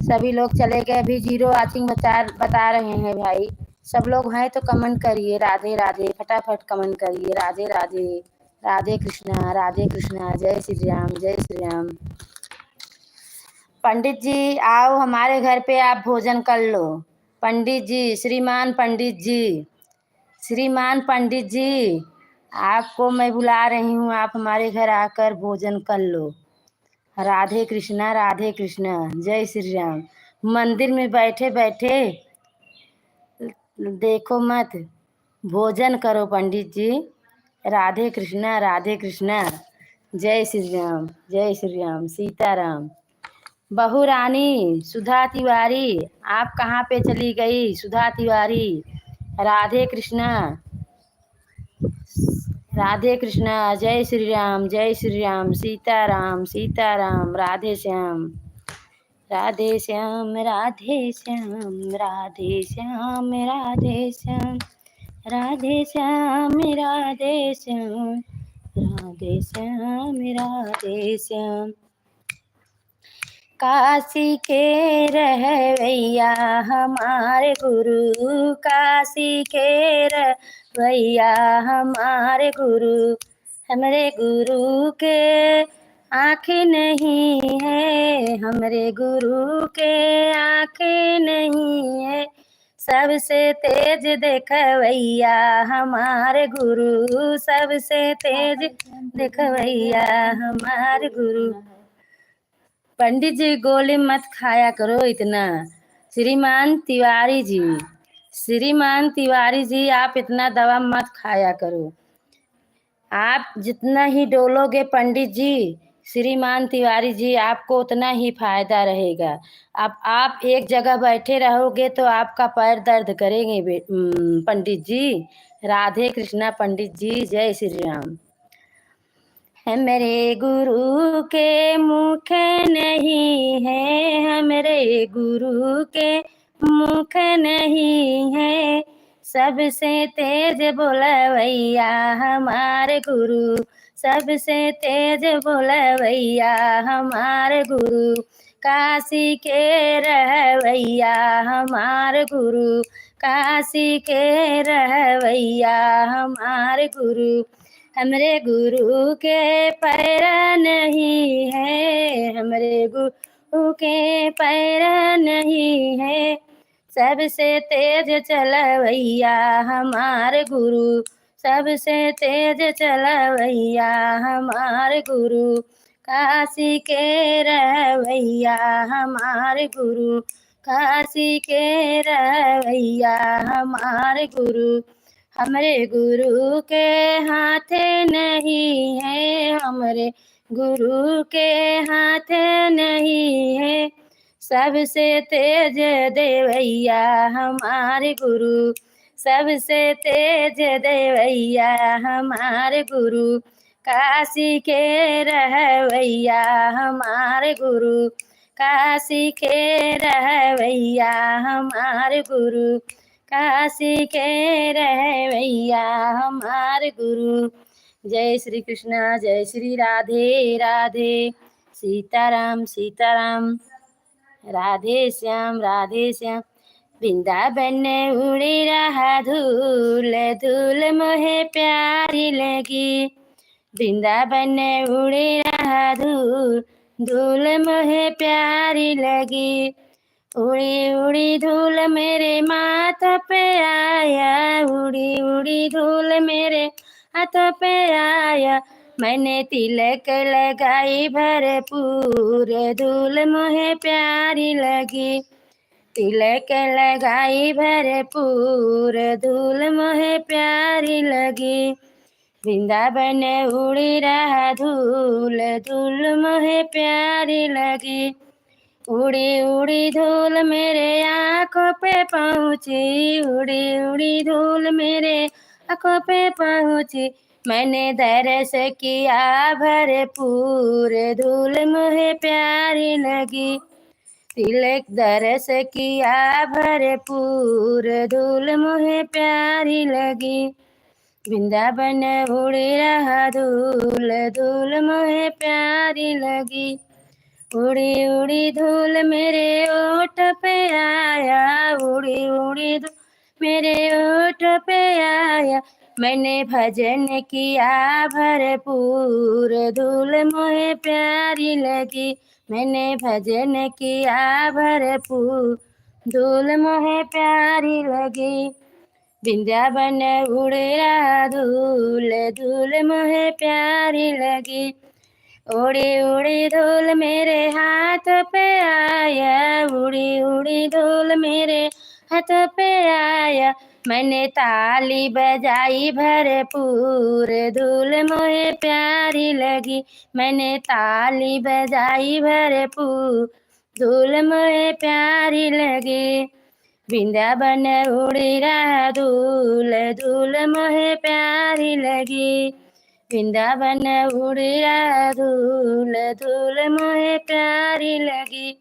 सभी लोग चले गए। अभी 0 वाचिंग बता रहे हैं भाई। सब लोग हैं तो कमेंट करिए राधे फटाफट कमेंट करिए राधे कृष्णा, जय श्री राम। पंडित जी आओ हमारे घर पे, आप भोजन कर लो। पंडित जी, श्रीमान पंडित जी आपको मैं बुला रही हूँ, आप हमारे घर आकर भोजन कर लो। राधे कृष्णा, जय श्री राम। मंदिर में बैठे बैठे देखो मत, भोजन करो पंडित जी। राधे कृष्णा, जय श्री राम। सीताराम। बहू रानी सुधा तिवारी आप कहाँ पे चली गई? सुधा तिवारी राधे कृष्णा, जय श्री राम। सीताराम। राधे श्याम। राधे श्याम। राधे श्याम। राधे श्याम। राधे श्याम। राधे श्याम। राधे श्याम। राधे श्याम। राधे श्याम। काशी के रहवैया हमारे गुरु, काशी के रहवैया हमारे गुरु। हमरे गुरु के आँखें नहीं है, हमरे गुरु के आँखें नहीं है। सबसे तेज देखवैया हमारे गुरु, सबसे तेज देखवैया हमारे गुरु। पंडित जी गोली मत खाया करो इतना। श्रीमान तिवारी जी आप इतना दवा मत खाया करो। आप जितना ही डोलोगे पंडित जी, श्रीमान तिवारी जी आपको उतना ही फायदा रहेगा। अब आप एक जगह बैठे रहोगे तो आपका पैर दर्द करेंगे पंडित जी। राधे कृष्णा पंडित जी, जय श्री राम। हमरे गुरु के मुख नहीं है, हमरे गुरु के मुख नहीं है, सबसे तेज बोलवैया हमारे गुरु, सबसे तेज बोलवैया हमारे गुरु, काशी के रहवैया हमारे गुरु, काशी के रहवैया हमारे गुरु। हमरे गुरु के पैर नहीं है, हमरे गुरु के पैर नहीं है, सबसे तेज चलवैया हमारे गुरु, सबसे तेज चलवैया हमारे गुरु, काशी के रहवैया हमारे गुरु, काशी के रहवैया हमारे गुरु। हमरे गुरु के हाथ नहीं है, हमरे गुरु के हाथ नहीं है, सबसे तेज देवैया हमारे गुरु, सबसे तेज देवैया हमारे गुरु, काशी के रहवैया हमारे गुरु, काशी के रहवैया हमारे गुरु, काशी के रहवैया हमारे गुरु। जय श्री कृष्णा, जय श्री राधे राधे, सीताराम सीताराम, राधे श्याम राधे श्याम। वृंदावन उड़ी रहा धूल, धूल मोहे प्यारी लगी, वृंदावन उड़ी रहा धूल, धूल मोहे प्यारी लगी, उड़ी उड़ी धूल मेरे माथा पे आया, उड़ी उड़ी धूल मेरे हाथों पे आया, मैंने तिलक लगाई भरपूर, धूल मोहे प्यारी लगी, तिलक लगाई भरपूर, धूल मोहे प्यारी लगी, वृंदावन उड़ी रहा धूल, धूल मोहे प्यारी लगी, उड़ी उड़ी धूल मेरे आँखों पे पहुँची, उड़ी उड़ी धूल मेरे आँखों पे पहुँची, मैंने दरस किया भरपूर, धूल मुझे प्यारी लगी, तिलक दरस किया भरपूर, धूल मुझे प्यारी लगी, वृंदावन उड़ी रहा धूल, धूल मुझे प्यारी लगी, उड़ी उड़ी धूल मेरे ओठ पे आया, उड़ी उड़ी धूल मेरे ओठ पे आया, मैंने भजन किया भरपूर, धूल मोहे प्यारी लगी, मैंने भजन किया भरपूर, धूल मोहे प्यारी लगी, वृंदावन उड़े रहा धूल, धूल मोहे प्यारी लगी, उड़ी उड़ी धूल मेरे हाथ पे आया, उड़ी उड़ी धूल मेरे हाथ पे आया, मैंने ताली बजाई भरपूर, धूल मोहे प्यारी लगी, मैंने ताली बजाई भरपूर, धूल मोहे प्यारी लगी, वृंदावन उड़ी रहा धूल, धूल मोहे प्यारी लगी, वृंदावन उड़ी रहा धूल, धूल मोहे प्यारी लगी,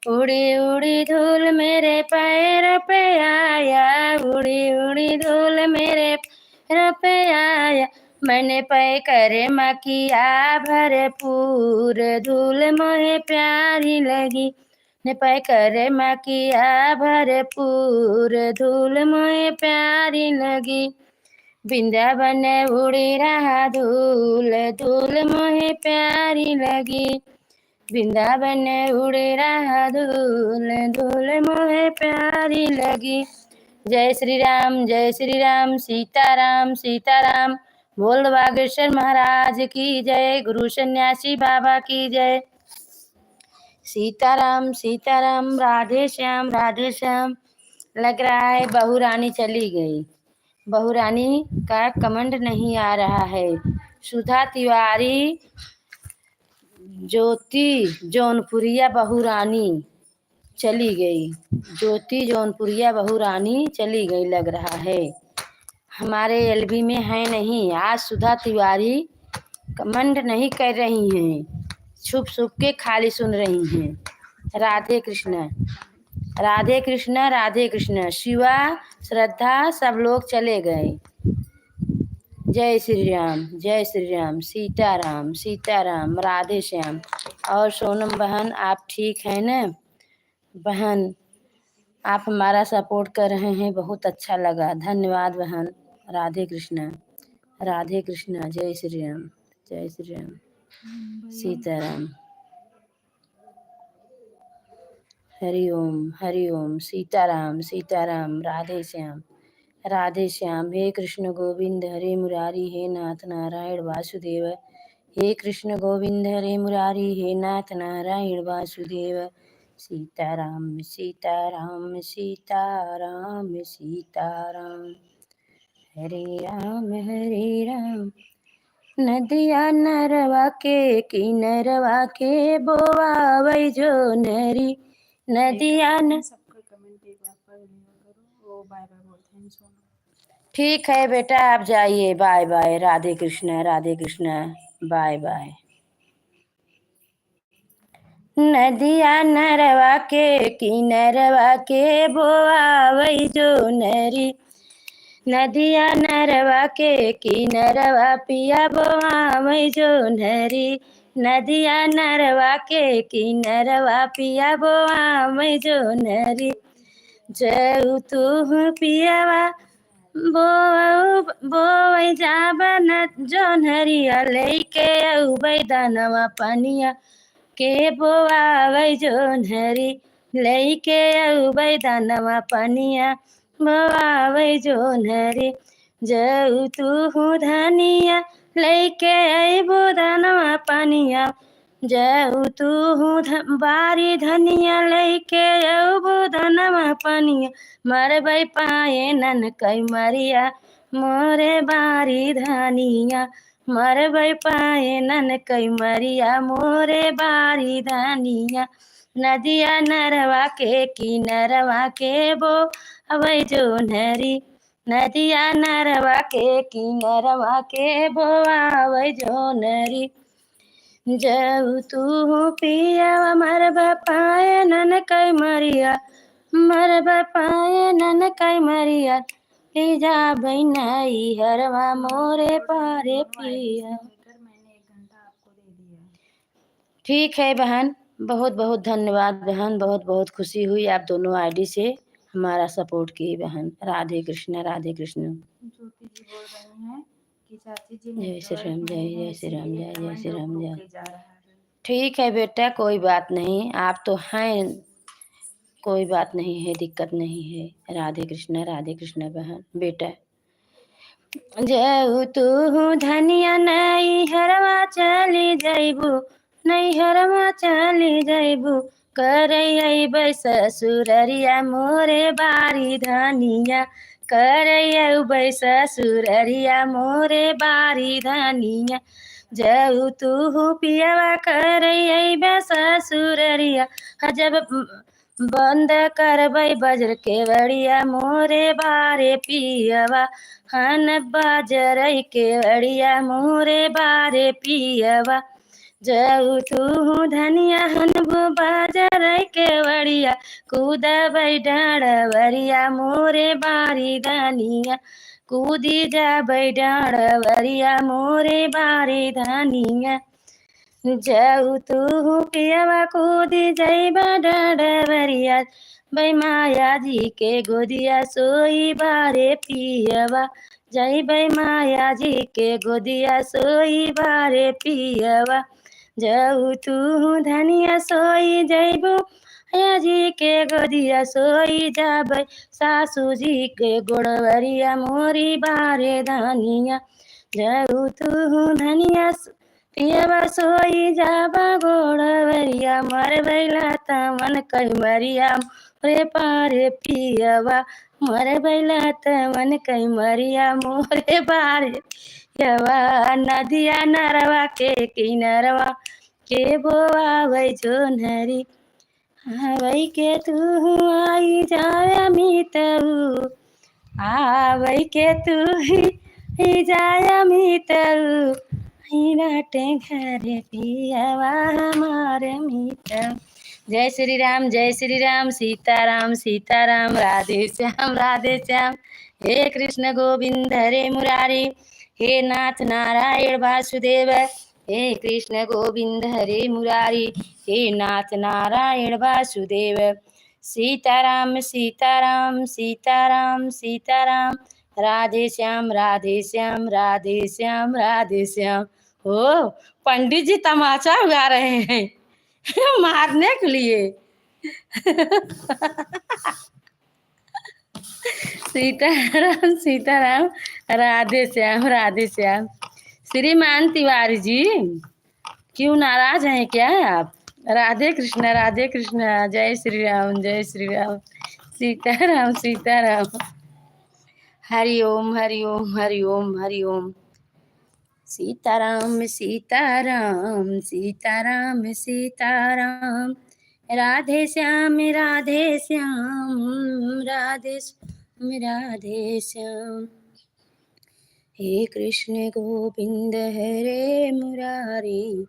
उड़ी उड़ी धूल मेरे पैर पे आया, उड़ी उड़ी धूल मेरे पैर पे आया, मैंने पै करे मकिया भरपूर, धूल मोहे प्यारी लगी, ने पै करे मकिया भरपूर, धूल मोहे प्यारी लगी, वृंदावन उड़ी रहा धूल, धूल मोहे प्यारी लगी, वृंदावन उड़ी रहा धूल, धूल मोहे प्यारी लगी। जय श्री राम सीताराम सीताराम, बोल बागेश्वर महाराज की जय, गुरु सन्यासी बाबा की जय। सीताराम सीताराम, राधे श्याम राधे श्याम। लग रहा है बहू रानी चली गई, बहू रानी का कमेंट नहीं आ रहा है। सुधा तिवारी, ज्योति जौनपुरिया बहू रानी चली गई, ज्योति जौनपुरिया बहू रानी चली गई लग रहा है। हमारे एलबी में है नहीं। आज सुधा तिवारी कमेंट नहीं कर रही हैं, छुप छुप के खाली सुन रही हैं। राधे कृष्ण राधे कृष्ण राधे कृष्ण। शिवा श्रद्धा सब लोग चले गए। जय श्री राम सीताराम सीताराम राधे श्याम। और सोनम बहन आप ठीक है ना बहन? आप हमारा सपोर्ट कर रहे हैं, बहुत अच्छा लगा, धन्यवाद बहन। राधे कृष्ण जय श्री राम सीताराम। हरि ओम सीताराम सीताराम राधे श्याम। हे कृष्ण गोविंद हरे मुरारी, हे नाथ नारायण वासुदेव। हे कृष्ण गोविंद हरे मुरारी, हे नाथ नारायण वासुदेव। सीताराम सीताराम सीताराम सीताराम। हरे राम नदिया नरवा के किनरवा के बोआवै जो नरी नदिया न। सबका कमेंट एक बार पढ़ लिया करो। वो बाय बाय बोलते हैं सोनू। ठीक है बेटा, आप जाइए, bye bye. Radhe Krishna bye bye. नदिया नरवा के किनरवा के बोआवै जो नरी नदिया नरवा के किनरवा पिया बोआवै जो नरी नदिया नरवा के किनरवा पिया बोआवै जो नरी। जऊ तू पियावा बोवै जाबा न जोन्हरिया लैके अउबै दानवा पनिया के बोआवै जोन्हरी लैके अउबै दानवा पनिया बोआवै जोन्हरी। जऊ तू धनिया लैके अइबो दानवा पनिया जऊ तू बारी धनिया लैके अउबो दानवा पनिया मरबै पाए नन कैमरिया मोरे बारी धनिया मरबै पाए नन कैमरिया मोरे बारी धनिया। नदिया नरवा के किनरवा के बो अबै जोन्हरी नदिया नरवा के किनरवा के बो अबै जोन्हरी। जऊ तू पिया मरबा पाए नन कैमरिया मरबा पाए नन कैमरिया ले जा बैनाई हरवा मोरे पारे पिया। मैंने 1 घंटा आपको दे दिया है। ठीक है बहन, बहुत बहुत धन्यवाद बहन, बहुत बहुत खुशी हुई आप दोनों आईडी से हमारा सपोर्ट की बहन। राधे कृष्ण ज्योति जी बोल रही हैं कि चाची जी जय श्री राम जय श्री राम जय श्री राम जय। जा रहा है। ठीक है बेटा, कोई बात नहीं, आप तो हैं, कोई बात नहीं है, दिक्कत नहीं है। राधे कृष्ण बहन बेटा। जऊ तू धनिया नहीं हरवा चली जैबू नहीं हरवा चली जैबू करैबै ससुररिया मोरे बारी धनिया करैबै ससुररिया मोरे बारी धनिया। जऊ तू पियवा करैबै ससुररिया जब बंद करबै बज्र के बड़िया मोरे बारे पियवा हन बाजरै के बड़िया मोरे बारे पियवा। जऊ तू धनिया हन बाजरै के बड़िया कूदबै डाँडवरिया मोरे बारी धनिया कूदी जाबै डाँडवरिया मोरे बारी धनिया। जऊ तू पियवा कूदी जैबा डाँडवरिया बै माया जी के गोदिया सोई बारे पियवा जैबै माया जी के गोदिया सोई बारे पियवा। जऊ तू धनिया सोई जैबू माया जी के गोदिया सोई जाबै सासू जी के गोड़वरिया मोरी बारे धनिया। जऊ तू धनिया पियवा सोई जाबा गोड़वरिया मरबै लाता मन कैमरिया मोरे पारे पियवा मरबै लाता मन कैमरिया मोरे बारे पियवा। नदिया नरवा के किनरवा के बोआवै जोन्हरी आवै के तू आई जावे मितऊ आवई के तू ही जाया मीतऊ ही बाटे घरे पियावा हमारे मीतऊ। जय श्री राम सीताराम सीताराम राधे श्याम हे कृष्ण गोविंद हरे मुरारी हे नाथ नारायण वासुदेव हे कृष्ण गोविंद हरे मुरारी हे नाथ नारायण वासुदेव। सीताराम सीताराम सीताराम सीताराम राधे श्याम राधे श्याम राधे श्याम राधे श्याम। हो पंडित जी तमाचा उगा रहे हैं मारने के लिए। सीताराम सीताराम राधे श्याम। श्रीमान तिवारी जी क्यों नाराज हैं क्या आप? राधे कृष्ण जय श्री राम सीताराम सीताराम। हरि ओम हरि ओम हरि ओम हरि ओम। सीताराम सीताराम सीताराम सीताराम राधे श्याम राधे श्याम राधे श्याम। हे कृष्ण गोविंद हरे मुरारी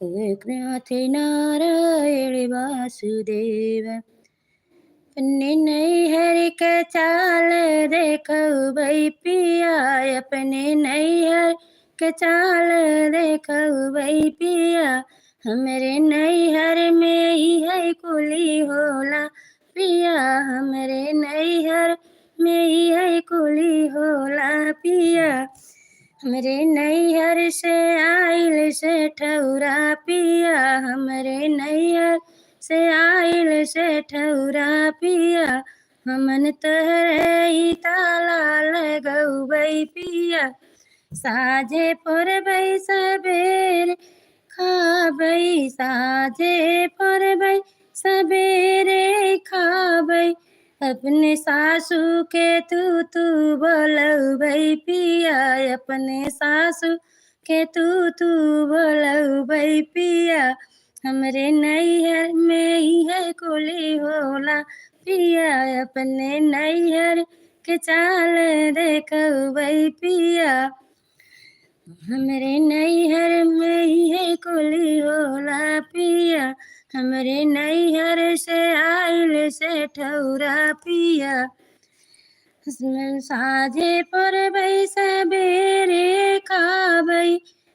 कृष्णनाथ नारायण वासुदेव। अपने नैहर के चाल देखो भाई पिया अपने नैहर के चाल देखो भाई पिया हमरे नैहर में ही है कुली होला पिया हमरे नैहर में ही है कुली होला पिया हमरे नैहर से आइल से ठौरा पिया हमरे नैहर से आइल से ठौरा पिया हमन तोहरे ही ताला लगौबै पिया साझे परबै सबेर खाबै साझे परबै सबेरे खाबै अपने सासू के तू बोलबै पिया अपने सासू के तू बोलबै पिया हमरे नैहर में ही है कुली होला पिया अपने नैहर के चाल देखबै पिया हमरे नैहर में ही है कुली होला पिया हमरे नैहर से आइल से ठौरा पिया साझे परबै सबेरे खाबै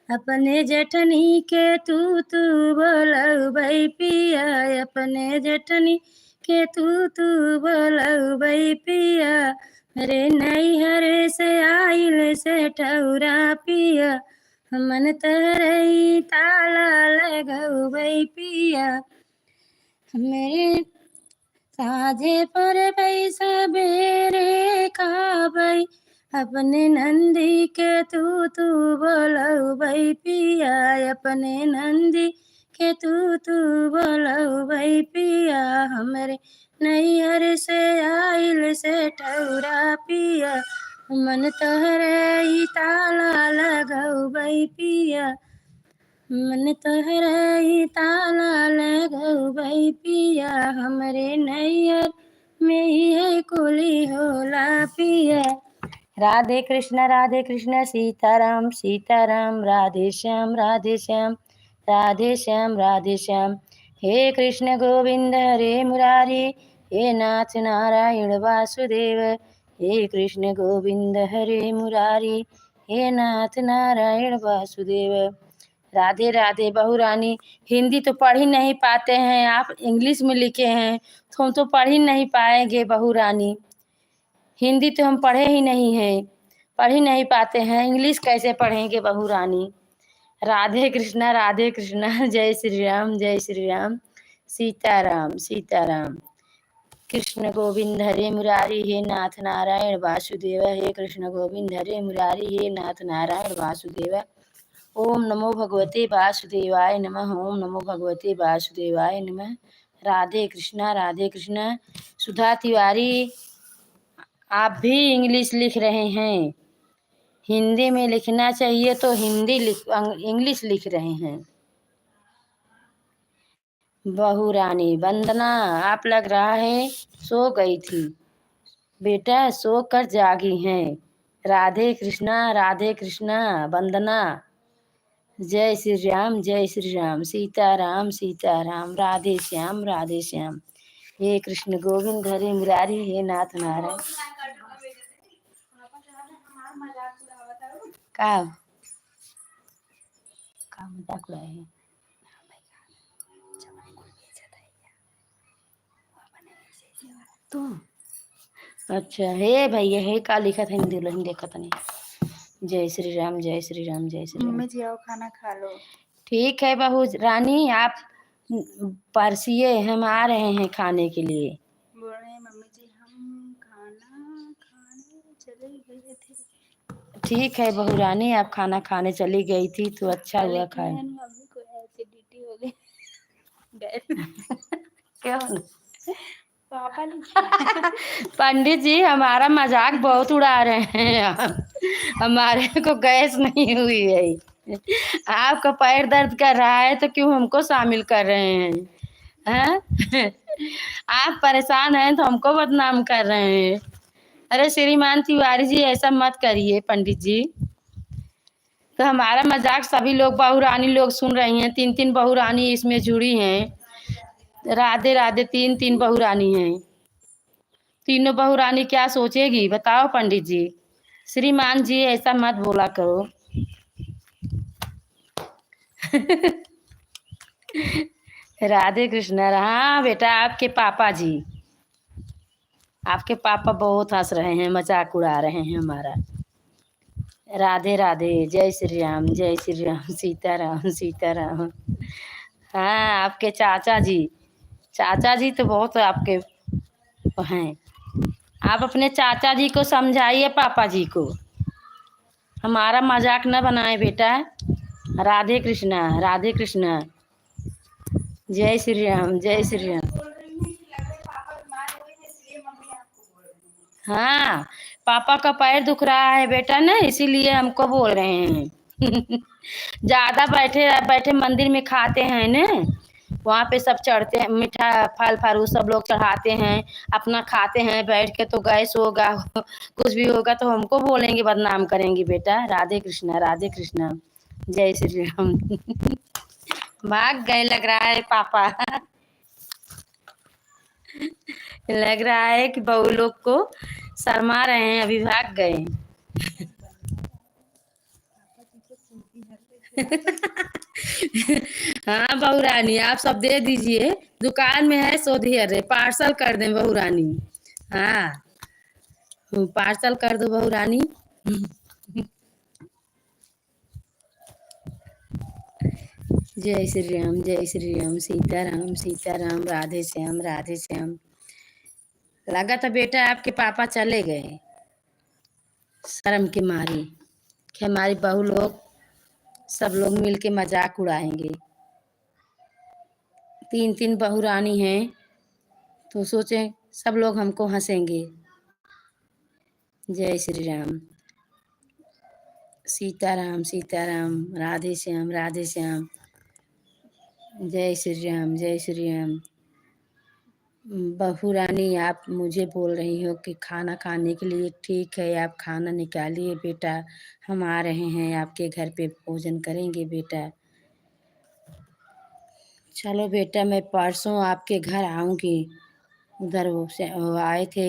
अपने जेठनी के तू बोलबै पिया अपने जेठनी के तू बोलबै पिया रे नैहर से आइल से ठौरा पिया हमन तोहरे ताला लगौबै पिया हमरे साझे परबै सबेरे खाबै अपने नंदी के तू बोलबै पिया अपने नंदी के तू बोलबै पिया हमरे नैहर से आइल से ठौरा पिया मन तोहरे ही ताला लगौबै पिया मन तोहरे ही ताला लगौबै पिया हमरे नैहर में ही है कुली होला पिया। राधे कृष्ण सीताराम सीताराम राधे श्याम राधे श्याम। हे कृष्ण गोविंद हरे मुरारी हे नाथ नारायण वासुदेव हे कृष्ण गोविंद हरे मुरारी हे नाथ नारायण वासुदेव। राधे राधे। बहू रानी हिंदी तो पढ़ ही नहीं पाते हैं, आप इंग्लिश में लिखे हैं तो हम तो पढ़ ही नहीं पाएंगे बहू रानी। हिंदी तो हम पढ़े ही नहीं हैं, पढ़ ही नहीं पाते हैं, इंग्लिश कैसे पढ़ेंगे बहू रानी। राधे कृष्णा जय श्री राम सीताराम सीताराम। कृष्ण गोविंद हरे मुरारी हे नाथ नारायण वासुदेव हे कृष्ण गोविंद हरे मुरारी हे नाथ नारायण वासुदेव। ओम नमो भगवते वासुदेवाय नमः ओम नमो भगवते वासुदेवाय नमः। राधे कृष्णा। सुधा तिवारी आप भी इंग्लिश लिख रहे हैं, हिंदी में लिखना चाहिए तो इंग्लिश लिख रहे हैं। बहू रानी वंदना आप लग रहा है सो गई थी। बेटा सोकर जागी हैं। राधे कृष्णा वंदना। जय श्री राम सीता राम राधे श्याम। हे कृष्ण गोविंद हरे मुरारी हे नाथ नारायण। का का मजाक उड़ाए तुम। अच्छा हे भैया हे का लिखा था हिंदी नहीं देखा था नहीं। जय श्री राम जय श्री राम जय श्री राम। मम्मी जी आओ खाना खा लो। ठीक है बहू रानी आप परसिए हम आ रहे हैं खाने के लिए। बोल रहे हैं मम्मी जी हम खाना खाने चले गए थे। ठीक है बहू रानी आप खाना खाने चली गई थी तो अच्छा हुआ खाए। लेकिन मम्मी को एसिडिटी हो गई। क्यों? पापा ने पंडित जी हमारा मजाक बहुत उड़ा रहे हैं आप। हमारे को गैस नहीं हुई है। आपका पैर दर्द कर रहा है तो क्यों हमको शामिल कर रहे हैं? हैं? आप परेशान हैं तो हमको बदनाम कर रहे हैं। अरे श्रीमान तिवारी जी ऐसा मत करिए पंडित जी। तो हमारा मजाक सभी लोग बहुरानी लोग सुन रही हैं। 3 बहुरानी इसमें जुड़ी हैं। राधे राधे 3 बहुरानी हैं। तीनों बहुरानी क्या सोचेगी बताओ पंडित जी। श्रीमान जी ऐसा मत बोला करो। राधे कृष्ण। हाँ बेटा आपके पापा जी आपके पापा बहुत हंस रहे हैं मजाक उड़ा रहे हैं हमारा। राधे राधे जय श्री राम सीता राम। हाँ आपके चाचा जी तो बहुत आपके हैं। आप अपने चाचा जी को समझाइए पापा जी को। हमारा मजाक न बनाए बेटा। राधे कृष्णा जय श्री राम जय श्री राम। हाँ पापा का पैर दुख रहा है बेटा ना इसीलिए हमको बोल रहे हैं। ज्यादा बैठे बैठे मंदिर में खाते हैं ना वहाँ पे सब चढ़ते हैं मीठा फल फरू सब लोग चढ़ाते हैं अपना खाते हैं बैठ के तो गैस होगा कुछ भी होगा तो हमको बोलेंगे बदनाम करेंगे बेटा। राधे कृष्णा जय श्री राम। भाग गए लग रहा है पापा। लग रहा है कि बहू लोग को शर्मा रहे हैं अभी भाग गए। हाँ बहू रानी आप सब दे दीजिए दुकान में है सो धीरे पार्सल कर दें बहू रानी। हाँ पार्सल कर दो बहू रानी। जय श्री राम सीता राम राधे श्याम। लगा था बेटा आपके पापा चले गए शर्म के मारी कि हमारी बहू लोग सब लोग मिल के मजाक उड़ाएंगे। 3 बहू रानी हैं तो सोचे सब लोग हमको हंसेंगे। जय श्री राम सीता राम राधे श्याम जय श्री राम। बहू रानी आप मुझे बोल रही हो कि खाना खाने के लिए ठीक है आप खाना निकालिए बेटा हम आ रहे हैं आपके घर पे भोजन करेंगे बेटा। चलो बेटा मैं परसों आपके घर आऊँगी। उधर वो आए थे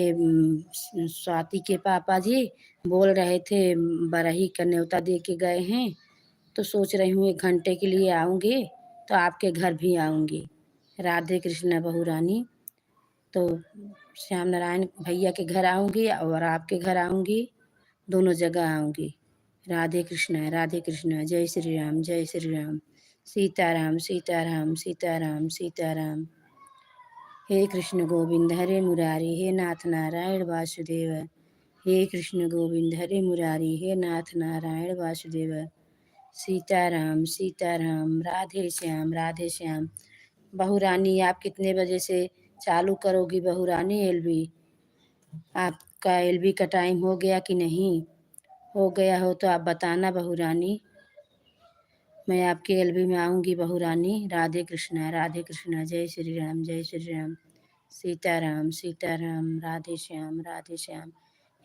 स्वाति के पापा जी बोल रहे थे बरही का न्योता दे के गए हैं तो सोच रही हूँ 1 घंटे के लिए आऊँगी तो आपके घर भी आऊँगी। राधे कृष्णा बहू रानी तो श्याम नारायण भैया के घर आऊँगी और आपके घर आऊँगी दोनों जगह आऊँगी। राधे कृष्णा जय श्री राम सीता राम। हे कृष्ण गोविंद हरे मुरारी हे नाथ नारायण वासुदेव। हे कृष्ण गोविंद हरे मुरारी हे नाथ नारायण वासुदेव। सीता राम राधे श्याम। बहू रानी आप कितने बजे से चालू करोगी बहू रानी एलबी? आपका एलबी का टाइम हो गया कि नहीं? हो गया हो तो आप बताना बहू रानी। मैं आपके एलबी में आऊँगी बहू रानी। राधे कृष्णा जय श्री राम सीताराम सीताराम राधे श्याम राधे श्याम।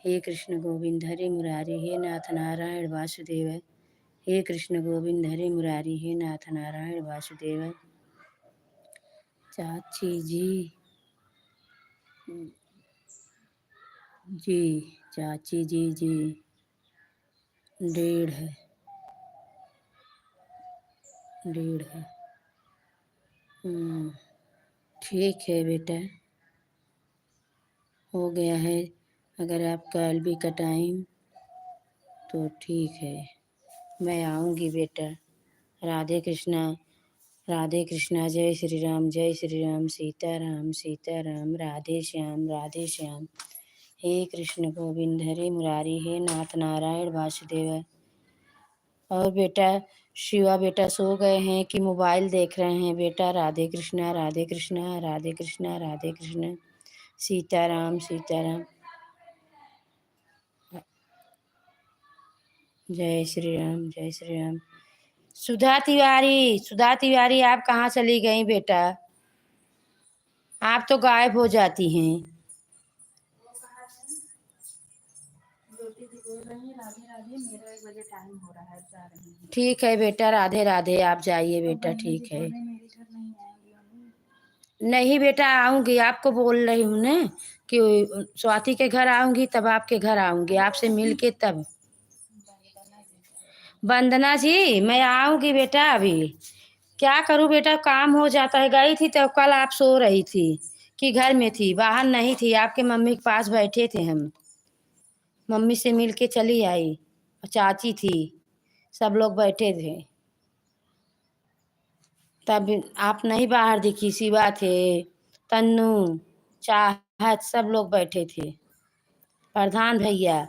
हे कृष्ण गोविंद हरे मुरारी, हे नाथ नारायण वासुदेव। हे कृष्ण गोविंद हरे मुरारी, हे नाथ नारायण वासुदेव। चाची जी जी, चाची जी जी, 1.5 है, 1.5 है। ठीक है बेटा, हो गया है। अगर आपका एलबी का टाइम तो ठीक है, मैं आऊँगी बेटा। राधे कृष्णा राधे कृष्णा, जय श्री राम, सीताराम सीताराम, राधे श्याम। हे कृष्ण गोविंद हरे मुरारी, हे नाथ नारायण वासुदेव। और बेटा शिवा बेटा सो गए हैं कि मोबाइल देख रहे हैं बेटा? राधे कृष्णा राधे कृष्णा राधे कृष्णा राधे कृष्णा, सीताराम सीताराम, जय श्री राम जय श्री राम। सुधा तिवारी आप कहाँ चली गई बेटा? आप तो गायब हो जाती हैं। ज्योति जी बोल रही हैं राधे राधे, मेरा 1 बजे टाइम हो रहा है, जा रही हूँ। ठीक है बेटा, राधे राधे, आप जाइए बेटा, ठीक है। मेरे घर नहीं आएंगी मम्मी? नहीं बेटा, आऊँगी, आपको बोल रही हूँ ना कि स्वाति के घर आऊँगी, तब आपके घर आऊँगी, आपसे मिल के तब। वंदना जी मैं आऊँगी बेटा अभी। क्या करूँ बेटा, काम हो जाता है। गई थी तो कल आप सो रही थी कि घर में थी? बाहर नहीं थी, आपके मम्मी के पास बैठे थे हम। मम्मी से मिल के चली आई, चाची थी, सब लोग बैठे थे। तब आप नहीं बाहर दिखी, शिवा थे, तन्नू, चाहत, सब लोग बैठे थे, प्रधान भैया,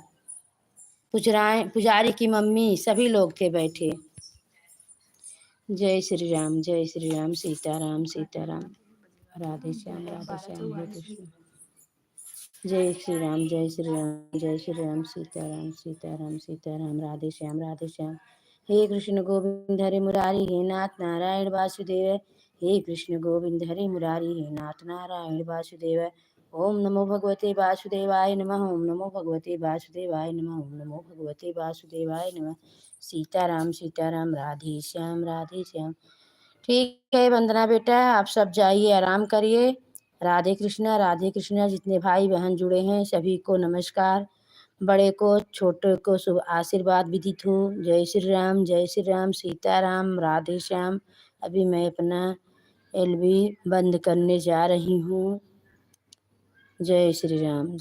पुजारी की मम्मी, सभी लोग थे बैठे। जय श्री राम, सीताराम सीताराम, राधे श्याम हे कृष्ण। जय श्री राम सीताराम सीताराम सीताराम, राधे श्याम। हे कृष्ण गोविंद हरे मुरारी, हे नाथ नारायण वासुदेव। हे कृष्ण गोविंद हरे मुरारी, हे नाथ नारायण वासुदेव। ओम नमो भगवते वासुदेवाय नमः, ओम नमो भगवते वासुदेवाय नमः, ओम नमो भगवते वासुदेवाय नमः। सीताराम राधे श्याम। ठीक है वंदना बेटा, आप सब जाइए, आराम करिए। राधे कृष्णा। जितने भाई बहन जुड़े हैं सभी को नमस्कार। बड़े को छोटे को शुभ आशीर्वाद विदित हो। जय श्री राम, सीताराम, राधे श्याम। अभी मैं अपना एलबी बंद करने जा रही हूँ। जय श्री राम।